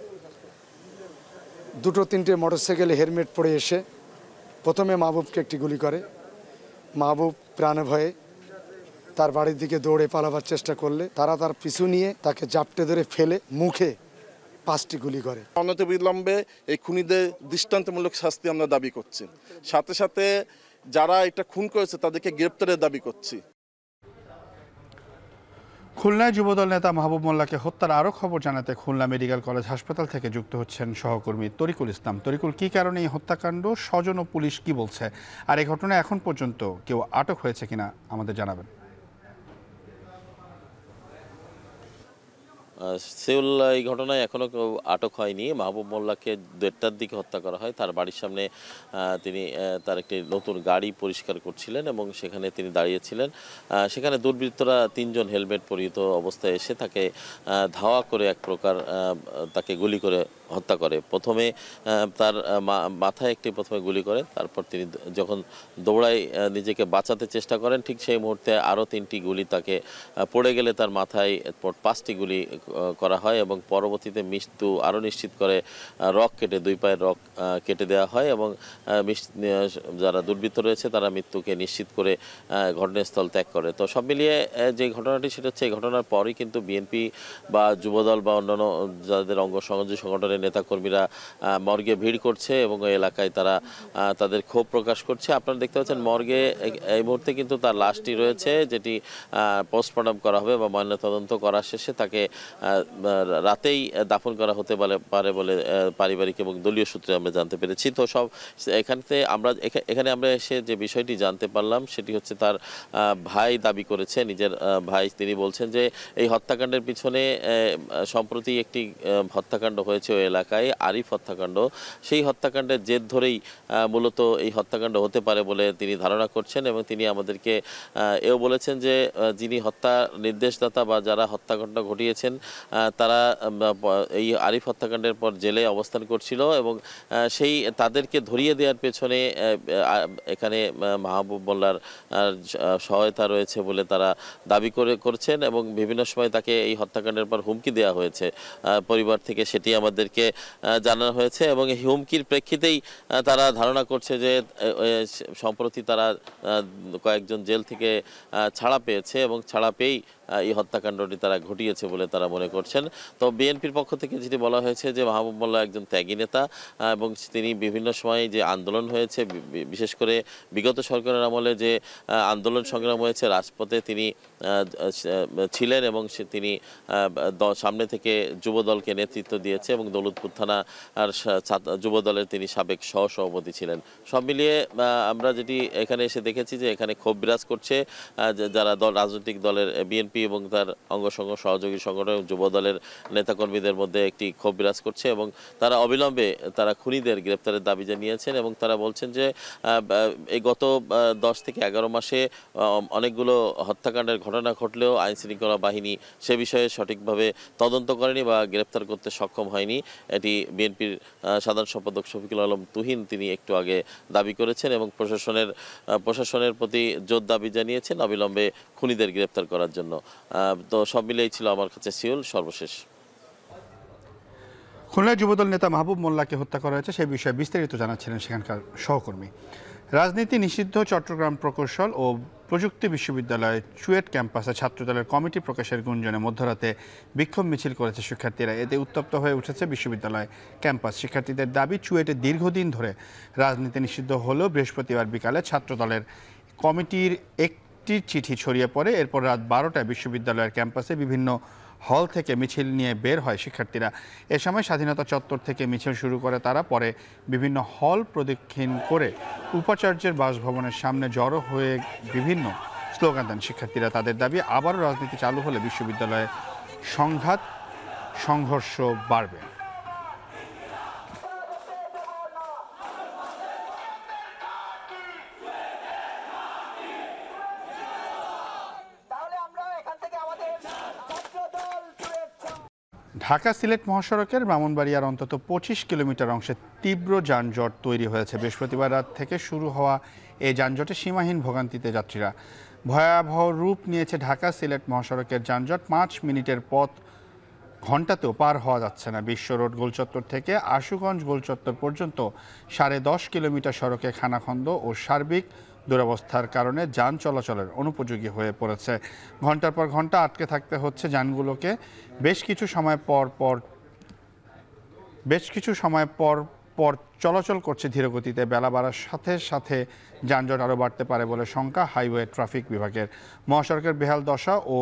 2-3টে মোটরসাইকেলে হেলমেট পরে এসে প্রথমে মাহবুবকে একটি গুলি করে। মাহবুব প্রাণে ভয়ে তার বাড়ির দিকে দৌড়ে পালাবার চেষ্টা করলে তারা তার পিছু নিয়ে তাকে জাপটে ধরে ফেলে মুখে 5টি গুলি করে। অনতিবিলম্বে এই খুনিদের দৃষ্টান্তমূলক শাস্তি আমরা দাবি করছি, সাথে সাথে যারা এটা খুন করেছে তাদেরকে গ্রেপ্তারের দাবি করছি। খুলনায় যুবদল নেতা মাহবুব মোল্লাকে হত্যার আরও খবর জানাতে খুলনা মেডিকেল কলেজ হাসপাতাল থেকে যুক্ত হচ্ছেন সহকর্মী তরিকুল ইসলাম। তরিকুল, কী কারণে এই হত্যাকাণ্ড, স্বজন ও পুলিশ কি বলছে, আর এই ঘটনায় এখন পর্যন্ত কেউ আটক হয়েছে কিনা আমাদের জানাবেন। সেউল, এই ঘটনায় এখনও কেউ আটক হয়নি। মাহবুব মোল্লাকে 1:30টার দিকে হত্যা করা হয়। তার বাড়ির সামনে তিনি তার একটি নতুন গাড়ি পরিষ্কার করছিলেন এবং সেখানে তিনি দাঁড়িয়েছিলেন। সেখানে দুর্বৃত্তরা 3 জন হেলমেট পরিহিত অবস্থায় এসে তাকে ধাওয়া করে এক প্রকার তাকে গুলি করে হত্যা করে। প্রথমে তার মাথায় একটি প্রথমে গুলি করে, তারপর তিনি যখন দৌড়ায় নিজেকে বাঁচাতে চেষ্টা করেন, ঠিক সেই মুহূর্তে আরও 3টি গুলি তাকে পড়ে গেলে তার মাথায় 5টি গুলি করা হয় এবং পরবর্তীতে মৃত্যু আরও নিশ্চিত করে রক কেটে 2 পায়ের রক কেটে দেওয়া হয় এবং যারা দুর্বৃত্ত রয়েছে তারা মৃত্যুকে নিশ্চিত করে ঘটনাস্থল ত্যাগ করে। তো সব মিলিয়ে যে ঘটনাটি সেটা হচ্ছে এই ঘটনার পরই কিন্তু বিএনপি বা যুবদল বা অন্যান্য যাদের অঙ্গ সংগঠনের নেতাকর্মীরা মর্গে ভিড় করছে এবং ওই এলাকায় তারা তাদের ক্ষোভ প্রকাশ করছে। আপনারা দেখতে পাচ্ছেন মর্গে এই মুহূর্তে কিন্তু তার লাশটি রয়েছে, যেটি পোস্টমর্টম করা হবে বা ময়নাতদন্ত করা শেষে তাকে রাতেই দাফন করা হতে পারে বলে পারিবারিক এবং দলীয় সূত্রে আমরা জানতে পেরেছি। তো সব এখানে আমরা এসে যে বিষয়টি জানতে পারলাম সেটি হচ্ছে তার ভাই দাবি করেছে, নিজের ভাই তিনি বলছেন যে এই হত্যাকাণ্ডের পিছনে সম্প্রতি একটি হত্যাকাণ্ড হয়েছে ওই এলাকায়, আরিফ হত্যাকাণ্ড। সেই হত্যাকাণ্ডের জেদ ধরেই মূলত এই হত্যাকাণ্ড হতে পারে বলে তিনি ধারণা করছেন এবং তিনি আমাদেরকে এও বলেছেন যে যিনি হত্যা নির্দেশদাতা বা যারা হত্যাকাণ্ড ঘটিয়েছেন তারা এই আরিফ হত্যাকাণ্ডের পর জেলে অবস্থান করছিল এবং তাদেরকে ধরিয়ে দেওয়ার পেছনে এখানে মাহবুব মোল্লার সহায়তা রয়েছে বলে তারা দাবি করছেন এবং বিভিন্ন সময় তাকে এই হত্যাকাণ্ডের পর হুমকি দেওয়া হয়েছে পরিবার থেকে, সেটি আমাদেরকে জানানো হয়েছে এবং এই হুমকির প্রেক্ষিতেই তারা ধারণা করছে যে সম্প্রতি তারা কয়েকজন জেল থেকে ছাড়া পেয়েছে এবং ছাড়া পেয়েই এই হত্যাকাণ্ডটি তারা ঘটিয়েছে বলে তারা মনে করছেন। তো বিএনপির পক্ষ থেকে যেটি বলা হয়েছে যে মাহবুব মোল্লা একজন ত্যাগী নেতা এবং তিনি বিভিন্ন সময় যে আন্দোলন হয়েছে, বিশেষ করে বিগত সরকারের আমলে যে আন্দোলন সংগ্রাম হয়েছে রাজপথে তিনি ছিলেন এবং তিনি সামনে থেকে যুবদলকে নেতৃত্ব দিয়েছে এবং দৌলতপুর থানা আর যুবদলের তিনি সাবেক সহসভাপতি ছিলেন। সব মিলিয়ে আমরা যেটি এখানে এসে দেখেছি যে এখানে ক্ষোভ বিরাজ করছে, যারা রাজনৈতিক দলের বিএনপি এবং তার অঙ্গসঙ্গ সহযোগী সংগঠন যুব দলের নেতাকর্মীদের মধ্যে একটি ক্ষোভ বিরাজ করছে এবং তারা অবিলম্বে তারা খুনিদের গ্রেপ্তারের দাবি জানিয়েছেন এবং তারা বলছেন যে এই গত 10 থেকে 11 মাসে অনেকগুলো হত্যাকাণ্ডের ঘটনা ঘটলেও আইনশৃঙ্খলা বাহিনী সে বিষয়ে সঠিকভাবে তদন্ত করেনি বা গ্রেপ্তার করতে সক্ষম হয়নি। এটি বিএনপির সাধারণ সম্পাদক শফিকুল আলম তুহিন তিনি একটু আগে দাবি করেছেন এবং প্রশাসনের প্রতি জোর দাবি জানিয়েছেন অবিলম্বে খুনিদের গ্রেপ্তার করার জন্য। তো সব মিলেই ছিল আমার কাছে সিউল সর্বশেষ। খুলনায় যুবদল নেতা মাহবুব মোল্লাকে হত্যা করা হয়েছে সেই বিষয়ে বিস্তারিত জানাচ্ছিলেন সেখানকার সহকর্মী। রাজনীতি নিষিদ্ধ চট্টগ্রাম প্রকৌশল ও প্রযুক্তি বিশ্ববিদ্যালয় চুয়েট ক্যাম্পাসে ছাত্রদলের কমিটি প্রকাশের গুঞ্জনে মধ্যরাতে বিক্ষোভ মিছিল করেছে শিক্ষার্থীরা। এতে উত্তপ্ত হয়ে উঠেছে বিশ্ববিদ্যালয় ক্যাম্পাস। শিক্ষার্থীদের দাবি চুয়েটে দীর্ঘদিন ধরে রাজনীতি নিষিদ্ধ হলেও বৃহস্পতিবার বিকালে ছাত্রদলের কমিটির একটি চিঠি ছড়িয়ে পড়ে। এরপর রাত 12টায় বিশ্ববিদ্যালয়ের ক্যাম্পাসে বিভিন্ন হল থেকে মিছিল নিয়ে বের হয় শিক্ষার্থীরা। এ সময় স্বাধীনতা চত্বর থেকে মিছিল শুরু করে তারা, পরে বিভিন্ন হল প্রদক্ষিণ করে উপাচার্যের বাসভবনের সামনে জড়ো হয়ে বিভিন্ন স্লোগান দেন শিক্ষার্থীরা। তাদের দাবি আবারও রাজনীতি চালু হলে বিশ্ববিদ্যালয়ে সংঘাত সংঘর্ষ বাড়বে। ঢাকা সিলেট মহাসড়কের ব্রাহ্মণবাড়িয়ার অন্তত 25 কিলোমিটার অংশে তীব্র যানজট তৈরি হয়েছে। বৃহস্পতিবার রাত থেকে শুরু হওয়া এই যানজটে সীমাহীন ভোগান্তিতে যাত্রীরা। ভয়াবহ রূপ নিয়েছে ঢাকা সিলেট মহাসড়কের যানজট। 5 মিনিটের পথ ঘন্টাতেও পার হওয়া যাচ্ছে না। বিশ্ব রোড গোলচত্বর থেকে আশুগঞ্জ গোলচত্বর পর্যন্ত 10.5 কিলোমিটার সড়কে খানাখন্দ ও সার্বিক দুরবস্থার কারণে যান চলাচলের অনুপযোগী হয়ে পড়েছে। ঘন্টার পর ঘন্টা আটকে থাকতে হচ্ছে যানগুলোকে। বেশ কিছু সময় পর চলাচল করছে ধীরগতিতে। বেলা বাড়ার সাথে সাথে যানজট আরও বাড়তে পারে বলে শঙ্কা হাইওয়ে ট্রাফিক বিভাগের। মহাসড়কের বেহাল দশা ও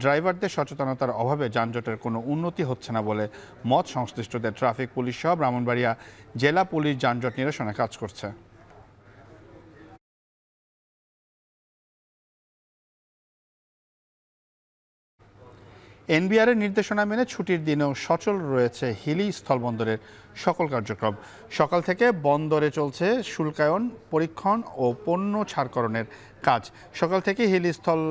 ড্রাইভারদের সচেতনতার অভাবে যানজটের কোনো উন্নতি হচ্ছে না বলে মত সংশ্লিষ্টদের। ট্রাফিক পুলিশ সহ ব্রাহ্মণবাড়িয়া জেলা পুলিশ যানজট নিরসনে কাজ করছে। এনবিআরের নির্দেশনা মেনে ছুটির দিনেও সচল রয়েছে হিলি স্থলবন্দরের সকল কার্যক্রম। সকাল থেকে বন্দরে চলছে শুল্কায়ন, পরীক্ষণ ও পণ্য ছাড়করণের কাজ। সকাল থেকে হিলি স্থল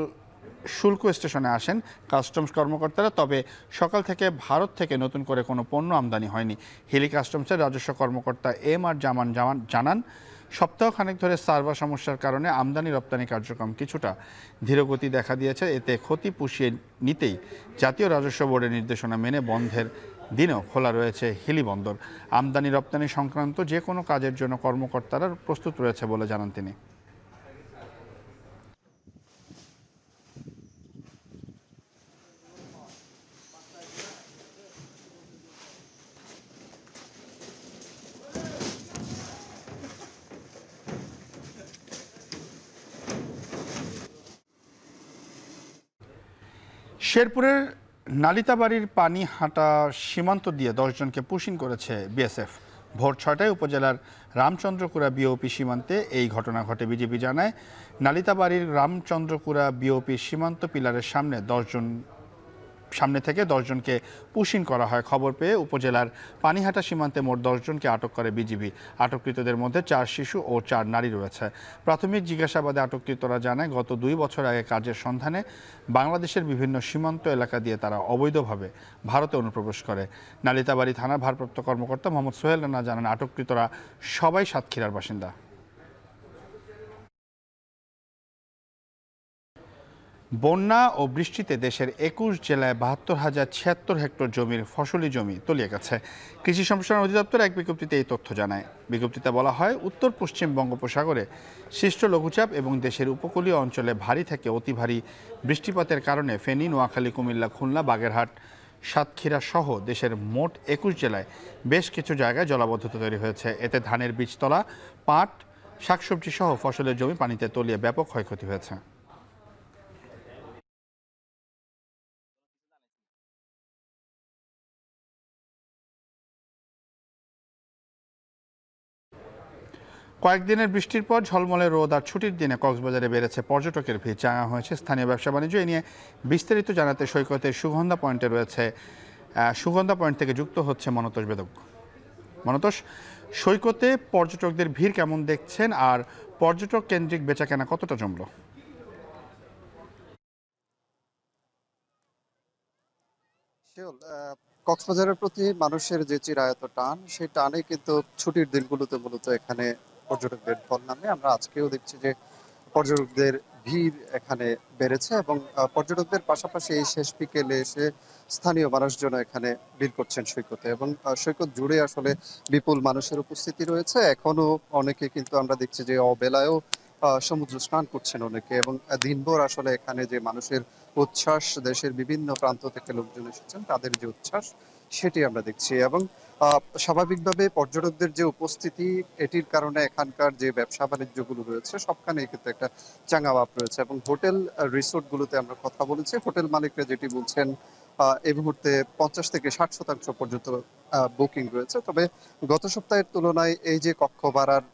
শুল্ক স্টেশনে আসেন কাস্টমস কর্মকর্তারা। তবে সকাল থেকে ভারত থেকে নতুন করে কোনো পণ্য আমদানি হয়নি। হিলি কাস্টমসের রাজস্ব কর্মকর্তা MR জামান জানান, সপ্তাহখানেক ধরে সার্ভার সমস্যার কারণে আমদানি রপ্তানি কার্যক্রম কিছুটা ধীরগতি দেখা দিয়েছে। এতে ক্ষতি পুষিয়ে নিতেই জাতীয় রাজস্ব বোর্ডের নির্দেশনা মেনে বন্ধের দিনেও খোলা রয়েছে হিলি বন্দর। আমদানি রপ্তানি সংক্রান্ত যে কোনো কাজের জন্য কর্মকর্তারা প্রস্তুত রয়েছে বলে জানান তিনি। শেরপুরের নালিতাবাড়ির পানিহাটা সীমান্ত দিয়ে 10 জনকে পুশিং করেছে বিএসএফ। ভোর 6টায় উপজেলার রামচন্দ্রকুড়া বিওপি সীমান্তে এই ঘটনা ঘটে। বিজিবি জানায়, নালিতাবাড়ির রামচন্দ্রকুড়া বিওপি সীমান্ত পিলারের সামনে থেকে 10 জনকে পুশিং করা হয়। খবর পেয়ে উপজেলার পানিহাটা সীমান্তে মোট 10 জনকে আটক করে বিজিবি। আটককৃতদের মধ্যে 4 শিশু ও 4 নারী রয়েছে। প্রাথমিক জিজ্ঞাসাবাদে আটককৃতরা জানায়, গত 2 বছর আগে কাজের সন্ধানে বাংলাদেশের বিভিন্ন সীমান্ত এলাকা দিয়ে তারা অবৈধভাবে ভারতে অনুপ্রবেশ করে। নালিতাবাড়ি থানার ভারপ্রাপ্ত কর্মকর্তা মোহাম্মদ সোহেল রানা জানান, আটককৃতরা সবাই সাতক্ষীরার বাসিন্দা। বন্যা ও বৃষ্টিতে দেশের 21 জেলায় 72,076 হেক্টর জমির ফসলি জমি তলিয়ে গেছে। কৃষি সম্প্রসারণ অধিদপ্তর এক বিজ্ঞপ্তিতে এই তথ্য জানায়। বিজ্ঞপ্তিতে বলা হয়, উত্তর পশ্চিম বঙ্গোপসাগরে সৃষ্ট লঘুচাপ এবং দেশের উপকূলীয় অঞ্চলে ভারী থেকে অতি ভারী বৃষ্টিপাতের কারণে ফেনী, নোয়াখালী, কুমিল্লা, খুলনা, বাগেরহাট, সাতক্ষীরা সহ দেশের মোট 21 জেলায় বেশ কিছু জায়গায় জলাবদ্ধতা তৈরি হয়েছে। এতে ধানের বীজতলা, পাট, শাকসবজি সহ ফসলের জমি পানিতে তলিয়ে ব্যাপক ক্ষয়ক্ষতি হয়েছে। কয়েকদিনের বৃষ্টির পর ঝলমলে রোদ আর ছুটির দিনে কক্সবাজারে বেড়েছে পর্যটকের ভিড়। চাঙা হয়েছে স্থানীয় ব্যবসা বাণিজ্য। এ নিয়ে বিস্তারিত জানাতে সৈকতের সুগন্ধা পয়েন্ট থেকে যুক্ত হচ্ছে মনতোষ বেদক। মনতোষ, সৈকতে পর্যটকদের ভিড় কেমন দেখছেন, আর পর্যটক কেন্দ্রিক বেচাকেনা কতটা জমল? কক্সবাজারের প্রতি মানুষের যে চিরায়ত টান, সেই টানে কিন্তু ছুটির দিনগুলোতে মূলত এখানে পর্যটকদের ঢল নামে। আমরা আজকেও দেখছি যে পর্যটকদের ভিড় এখানে বেড়েছে এবং পর্যটকদের পাশাপাশি এই শেষ বিকেলে এসে স্থানীয় মানুষজন এখানে ভিড় করছেন সৈকতে, এবং সৈকত জুড়ে আসলে বিপুল মানুষের উপস্থিতি রয়েছে। এখনো অনেকে কিন্তু আমরা দেখছি যে অবেলায়ও সমুদ্র স্নান করছেন অনেকে, এবং দিনভর আসলে এখানে যে মানুষের উচ্ছ্বাস, দেশের বিভিন্ন প্রান্ত থেকে লোকজন এসেছেন তাদের যে উচ্ছ্বাস, সেটি আমরা দেখছি। এবং স্বাভাবিকভাবে পর্যটকদের যে উপস্থিতি, এটির কারণে এখানকার যে ব্যবসা বাণিজ্যগুলো রয়েছে সবখানে কিন্তু একটা চাঙা ভাব রয়েছে। এবং হোটেল রিসোর্টগুলোতে আমরা কথা বলেছি, হোটেল মালিকরা যেটি বলছেন, এই মুহূর্তে 50 থেকে 60% পর্যন্ত বুকিং রয়েছে। তবে গত সপ্তাহের তুলনায় এই যে কক্ষ ভাড়ার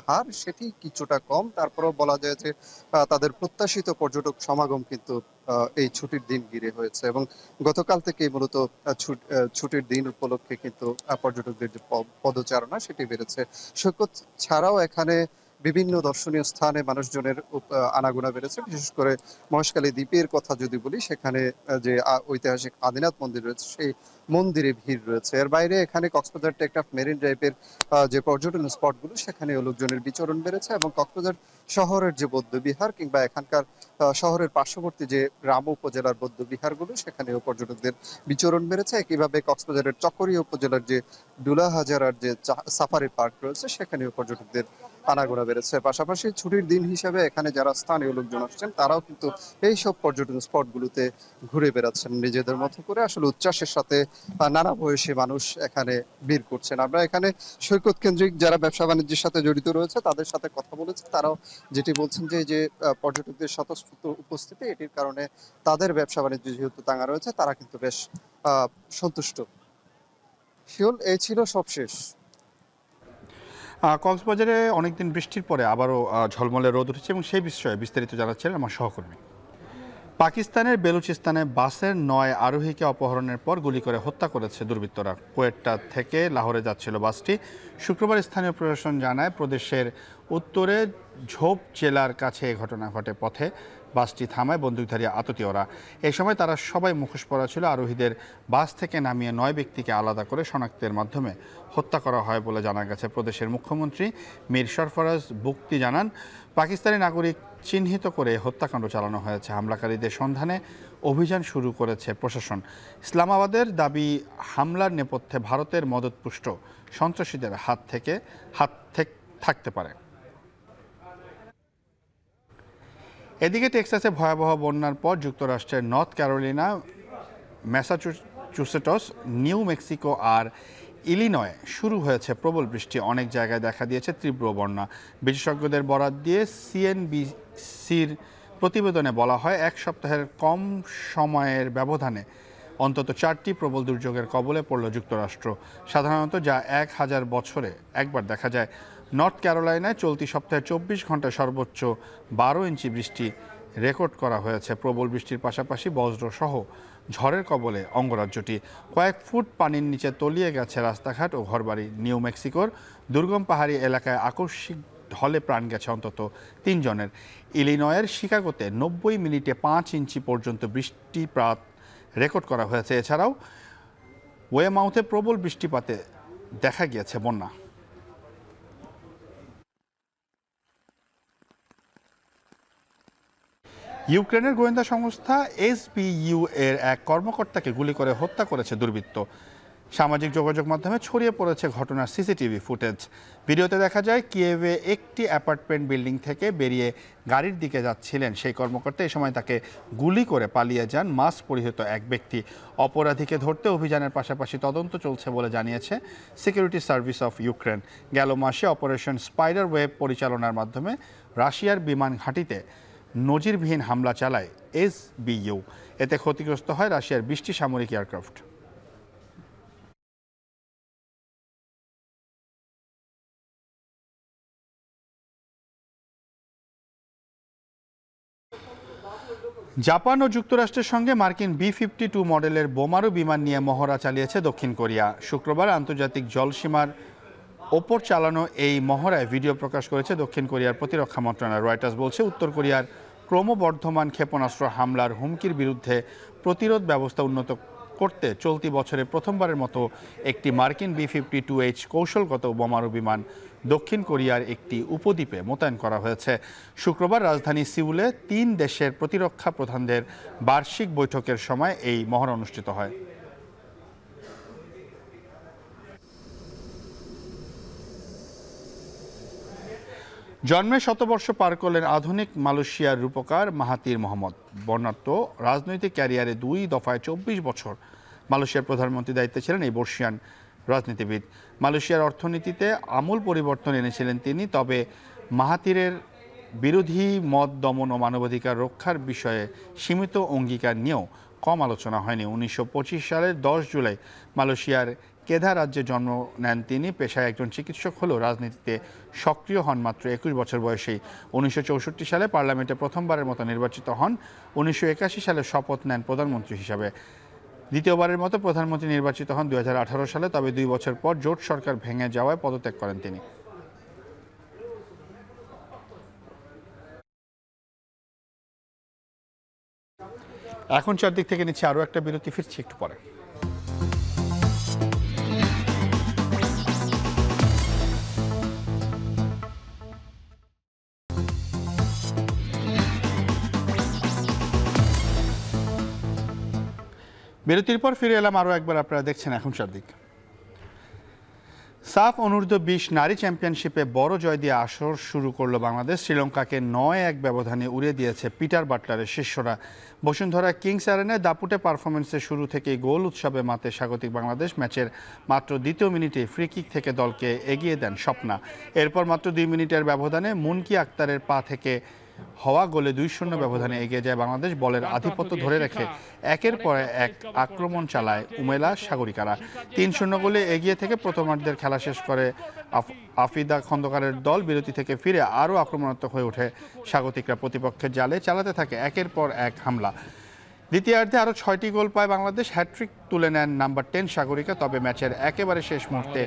হার, সেটি কিছুটা কম। তারপরেও বলা যায় যে তাদের প্রত্যাশিত পর্যটক সমাগম কিন্তু এই ছুটির দিন ঘিরে হয়েছে, এবং গতকাল থেকে মূলত ছুটির দিন উপলক্ষে কিন্তু পর্যটকদের যে পদচারণা, সেটি বেড়েছে। সৈকত ছাড়াও এখানে বিভিন্ন দর্শনীয় স্থানে মানুষজনের আনাগোনা বেড়েছে। বিশেষ করে মহেশখালী দ্বীপের কথা যদি বলি, সেখানে যে ঐতিহাসিক আদিনাথ মন্দির রয়েছে, সেই মন্দিরে ভিড় রয়েছে। এর বাইরে এখানে কক্সবাজার টেকনাফ মেরিন ড্রাইভের যে পর্যটন স্পটগুলো, সেখানে লোকজনের বিচরণ বেড়েছে। এবং কক্সবাজার শহরের যে বৌদ্ধবিহার কিংবা এখানকার শহরের পার্শ্ববর্তী যে রাম উপজেলার বৌদ্ধবিহারগুলো, সেখানেও পর্যটকদের বিচরণ বেড়েছে। একইভাবে কক্সবাজারের চকরিয়া উপজেলার যে ডুলাহাজারার যে সাফারি পার্ক রয়েছে, সেখানেও পর্যটকদের আনাগোনা বেড়েছে। পাশাপাশি ছুটির দিন হিসেবে এখানে যারা স্থানীয় লোকজন আসছেন, তারাও কিন্তু এইসব পর্যটন স্পটগুলোতে ঘুরে বেড়াচ্ছেন নিজেদের মতো করে। আসলে উচ্ছ্বাসের সাথে নানা বয়সী মানুষ এখানে ভিড় করছেন। আমরা এখানে সৈকত কেন্দ্রিক যারা ব্যবসা বাণিজ্যের সাথে জড়িত রয়েছে তাদের সাথে কথা বলেছি। তারাও যেটি বলছেন যে পর্যটকদের স্বতঃস্ফূর্ত উপস্থিতি, এটির কারণে তাদের ব্যবসা বাণিজ্য যেহেতু তাঙা রয়েছে, তারা কিন্তু বেশ সন্তুষ্ট। শিওল, এই ছিল সবশেষ। কক্সবাজারে অনেকদিন বৃষ্টির পরে আবারও ঝলমলে রোদ উঠেছে, এবং সেই বিষয়ে বিস্তারিত জানাচ্ছিলেন আমার সহকর্মী। পাকিস্তানের বেলুচিস্তানে বাসের 9 আরোহীকে অপহরণের পর গুলি করে হত্যা করেছে দুর্বৃত্তরা। কোয়েটা থেকে লাহোরে যাচ্ছিল বাসটি। শুক্রবার স্থানীয় প্রশাসন জানায়, প্রদেশের উত্তরে ঝোপ জেলার কাছে এ ঘটনা ঘটে। পথে বাসটি থামায় বন্দুকধারী আততীয়রা। এই সময় তারা সবাই মুখোশ পরা ছিল। আরোহীদের বাস থেকে নামিয়ে 9 ব্যক্তিকে আলাদা করে শনাক্তের মাধ্যমে হত্যা করা হয় বলে জানা গেছে। প্রদেশের মুখ্যমন্ত্রী মীর সরফরাজ বুকতি জানান, পাকিস্তানি নাগরিক চিহ্নিত করে হত্যাকাণ্ড চালানো হয়েছে। হামলাকারীদের সন্ধানে অভিযান শুরু করেছে প্রশাসন। ইসলামাবাদের দাবি, হামলার নেপথ্যে ভারতের মদতপুষ্ট সন্ত্রাসীদের হাত থাকতে পারে। এদিকে টেক্সাসে ভয়াবহ বন্যার পর যুক্তরাষ্ট্রের North Carolina, Massachusetts, New Mexico আর ইলিনয়ে শুরু হয়েছে প্রবল বৃষ্টি। অনেক জায়গায় দেখা দিয়েছে তীব্র বন্যা। বিশেষজ্ঞদের বরাত দিয়ে সিএনবিসির প্রতিবেদনে বলা হয়, 1 সপ্তাহের কম সময়ের ব্যবধানে অন্তত 4টি প্রবল দুর্যোগের কবলে পড়ল যুক্তরাষ্ট্র। সাধারণত যা 1000 বছরে একবার দেখা যায়। নর্থ ক্যারোলাইনায় চলতি সপ্তাহে 24 ঘন্টায় সর্বোচ্চ 12 ইঞ্চি বৃষ্টি রেকর্ড করা হয়েছে। প্রবল বৃষ্টির পাশাপাশি বজ্রসহ ঝড়ের কবলে অঙ্গরাজ্যটি। কয়েক ফুট পানির নিচে তলিয়ে গেছে রাস্তাঘাট ও ঘরবাড়ি। নিউ মেক্সিকোর দুর্গম পাহাড়ি এলাকায় আকস্মিক ঢলে প্রাণ গেছে অন্তত 3 জনের। ইলিনয়ের শিকাগোতে 90 মিনিটে 5 ইঞ্চি পর্যন্ত বৃষ্টিপাত রেকর্ড করা হয়েছে। এছাড়াও ওয়েমাউথে প্রবল বৃষ্টিপাতে দেখা গিয়েছে বন্যা। ইউক্রেনের গোয়েন্দা সংস্থা SBU এর এক কর্মকর্তাকে গুলি করে হত্যা করেছে দুর্বৃত্ত। সামাজিক যোগাযোগ মাধ্যমে ছড়িয়ে পড়েছে ঘটনার সিসিটিভি ফুটেজ। ভিডিওতে দেখা যায় কিয়েভে একটি অ্যাপার্টমেন্ট বিল্ডিং থেকে বেরিয়ে গাড়ির দিকে যাচ্ছিলেন সেই কর্মকর্তা। এই সময় তাকে গুলি করে পালিয়ে যান মাস্ক পরিহিত এক ব্যক্তি। অপরাধীকে ধরতে অভিযানের পাশাপাশি তদন্ত চলছে বলে জানিয়েছে সিকিউরিটি সার্ভিস অফ ইউক্রেন। গেল মাসে অপারেশন স্পাইডার ওয়েব পরিচালনার মাধ্যমে রাশিয়ার বিমান ঘাঁটিতে নজিরবিহীন হামলা চালায় SBU। এতে ক্ষতিগ্রস্ত হয় রাশিয়ার 20টি সামরিক এয়ারক্রাফট। জাপান ও যুক্তরাষ্ট্রের সঙ্গে মার্কিন B-52 মডেলের বোমারু বিমান নিয়ে মহড়া চালিয়েছে দক্ষিণ কোরিয়া। শুক্রবার আন্তর্জাতিক জলসীমার ওপর চালানো এই মহড়ায় ভিডিও প্রকাশ করেছে দক্ষিণ কোরিয়ার প্রতিরক্ষা মন্ত্রণালয়। রয়টার্স বলছে, উত্তর কোরিয়ার ক্রমবর্ধমান ক্ষেপণাস্ত্র হামলার হুমকির বিরুদ্ধে প্রতিরোধ ব্যবস্থা উন্নত করতে চলতি বছরে প্রথমবারের মতো একটি মার্কিন B-52H কৌশলগত বোমারু বিমান দক্ষিণ কোরিয়ার একটি উপদ্বীপে মোতায়েন করা হয়েছে। শুক্রবার রাজধানী সিউলে 3 দেশের প্রতিরক্ষা প্রধানদের বার্ষিক বৈঠকের সময় এই মহড়া অনুষ্ঠিত হয়। জন্মে শতবর্ষ পার করলেন আধুনিক মালয়েশিয়ার রূপকার মাহাথির মোহাম্মদ। বর্ণাঢ্য রাজনৈতিক ক্যারিয়ারে 2 দফায় 24 বছর মালয়েশিয়ার প্রধানমন্ত্রী দায়িত্বে ছিলেন এই বর্ষিয়ান রাজনীতিবিদ। মালয়েশিয়ার অর্থনীতিতে আমূল পরিবর্তন এনেছিলেন তিনি। তবে মাহাথিরের বিরোধী মত দমন ও মানবাধিকার রক্ষার বিষয়ে সীমিত অঙ্গীকার নিয়েও কম আলোচনা হয়নি। 1925 সালের 10 জুলাই মালয়েশিয়ার কেধা রাজ্যে জন্ম নেন তিনি। পেশায় একজন চিকিৎসক হলেও রাজনীতিতে সক্রিয় হন মাত্র 21 বছর বয়সেই। 1964 সালে পার্লামেন্টে প্রথমবারের মতো নির্বাচিত হন। 1981 সালে শপথ নেন প্রধানমন্ত্রী হিসাবে। দ্বিতীয়বারের মতো প্রধানমন্ত্রী নির্বাচিত হন 2018 সালে। তবে 2 বছর পর জোট সরকার ভেঙে যাওয়ায় পদত্যাগ করেন তিনি। এখন চারদিক থেকে নিচ্ছে আরও একটা বিরতি, ফিরছি একটু পরে। বিরতির পর ফিরে এলাম আরও একবার। আপনারা দেখছেন এখন চারদিক। সাফ অনূর্ধ্ব 20 নারী চ্যাম্পিয়নশিপে বড় জয় দিয়ে আসর শুরু করলো বাংলাদেশ। শ্রীলঙ্কাকে 9-1 ব্যবধানে উড়িয়ে দিয়েছে পিটার বাটলারের শিষ্যরা। বসুন্ধরা কিংস অ্যারেনায় দাপুটে পারফরমেন্সের শুরু থেকেই গোল উৎসবে মাতে স্বাগতিক বাংলাদেশ। ম্যাচের মাত্র দ্বিতীয় মিনিটে ফ্রি কিক থেকে দলকে এগিয়ে দেন স্বপ্না। এরপর মাত্র 2 মিনিটের ব্যবধানে মুনকি আক্তারের পা থেকে হওয়া গোলে 2-0 ব্যবধানে এগিয়ে যায় বাংলাদেশ। বলের আধিপত্য ধরে রেখে একের পর এক আক্রমণ চালায় উমেলা সাগরিকারা। 3-0 গোলে এগিয়ে থেকে প্রথমার্ধের খেলা শেষ করে আফিদা খন্দকারের দল। বিরতি থেকে ফিরে আরও আক্রমণাত্মক হয়ে ওঠে স্বাগতিকরা। প্রতিপক্ষের জালে চালাতে থাকে একের পর এক হামলা। দ্বিতীয়ার্ধে আরও 6টি গোল পায় বাংলাদেশ। হ্যাট্রিক তুলে নেন নাম্বার 10 সাগরিকা। তবে ম্যাচের একেবারে শেষ মুহূর্তে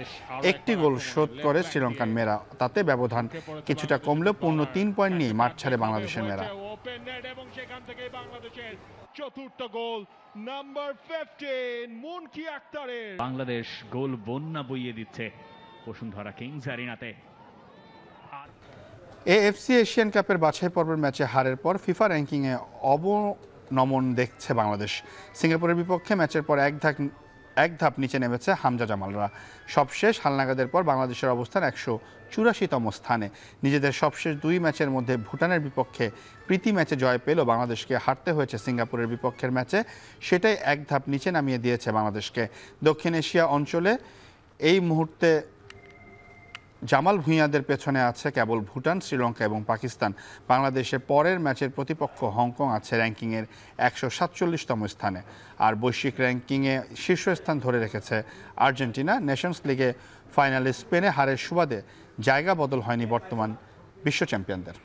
একটি গোল শোধ করে শ্রীলঙ্কান মেয়েরা। তাতে ব্যবধান কিছুটা কমলেও পূর্ণ 3 পয়েন্ট নিয়ে মাঠ ছাড়ে বাংলাদেশের মেয়েরা। ওপেন নেট এবং সেখান থেকে বাংলাদেশের চতুর্থ গোল নাম্বার 15 মুনকি আক্তারের। বাংলাদেশ গোল বন্যা বইয়ে দিচ্ছে বসুন্ধরা কিংস অ্যারিনাতে। এএফসি এশিয়ান কাপের বাছাই পর্বের ম্যাচে হারের পর ফিফা র্যাঙ্কিংয়ে অবনমন দেখছে বাংলাদেশ। সিঙ্গাপুরের বিপক্ষে ম্যাচের পর এক ধাপ নিচে নেমেছে হামজা জামালরা। সবশেষ হালনাগাদের পর বাংলাদেশের অবস্থান 184তম স্থানে। নিজেদের সবশেষ 2 ম্যাচের মধ্যে ভুটানের বিপক্ষে প্রীতি ম্যাচে জয় পেলেও বাংলাদেশকে হারতে হয়েছে সিঙ্গাপুরের বিপক্ষের ম্যাচে, সেটাই এক ধাপ নিচে নামিয়ে দিয়েছে বাংলাদেশকে। দক্ষিণ এশিয়া অঞ্চলে এই মুহূর্তে জামাল ভুঁইয়াদের পেছনে আছে কেবল ভুটান, শ্রীলঙ্কা এবং পাকিস্তান। বাংলাদেশের পরের ম্যাচের প্রতিপক্ষ হংকং আছে র্যাঙ্কিংয়ের 147তম স্থানে। আর বৈশ্বিক র্যাঙ্কিংয়ে শীর্ষস্থান ধরে রেখেছে আর্জেন্টিনা। নেশনস লিগে ফাইনালে স্পেনে হারের সুবাদে জায়গা বদল হয়নি বর্তমান বিশ্ব চ্যাম্পিয়নদের।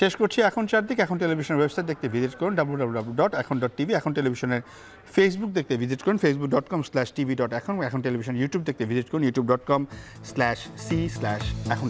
শেষ করছি এখন চারদিক। এখন টেলিভিশনের ওয়েবসাইট দেখতে ভিজিট করুন www.এখন.tv। এখন টেলিভিশনের ফেসবুক দেখতে ভিজিট করুন facebook.com/tv.এখন। এখন টেলিভিশন ইউটিউব দেখতে ভিজিট করুন youtube.com/c/এখন।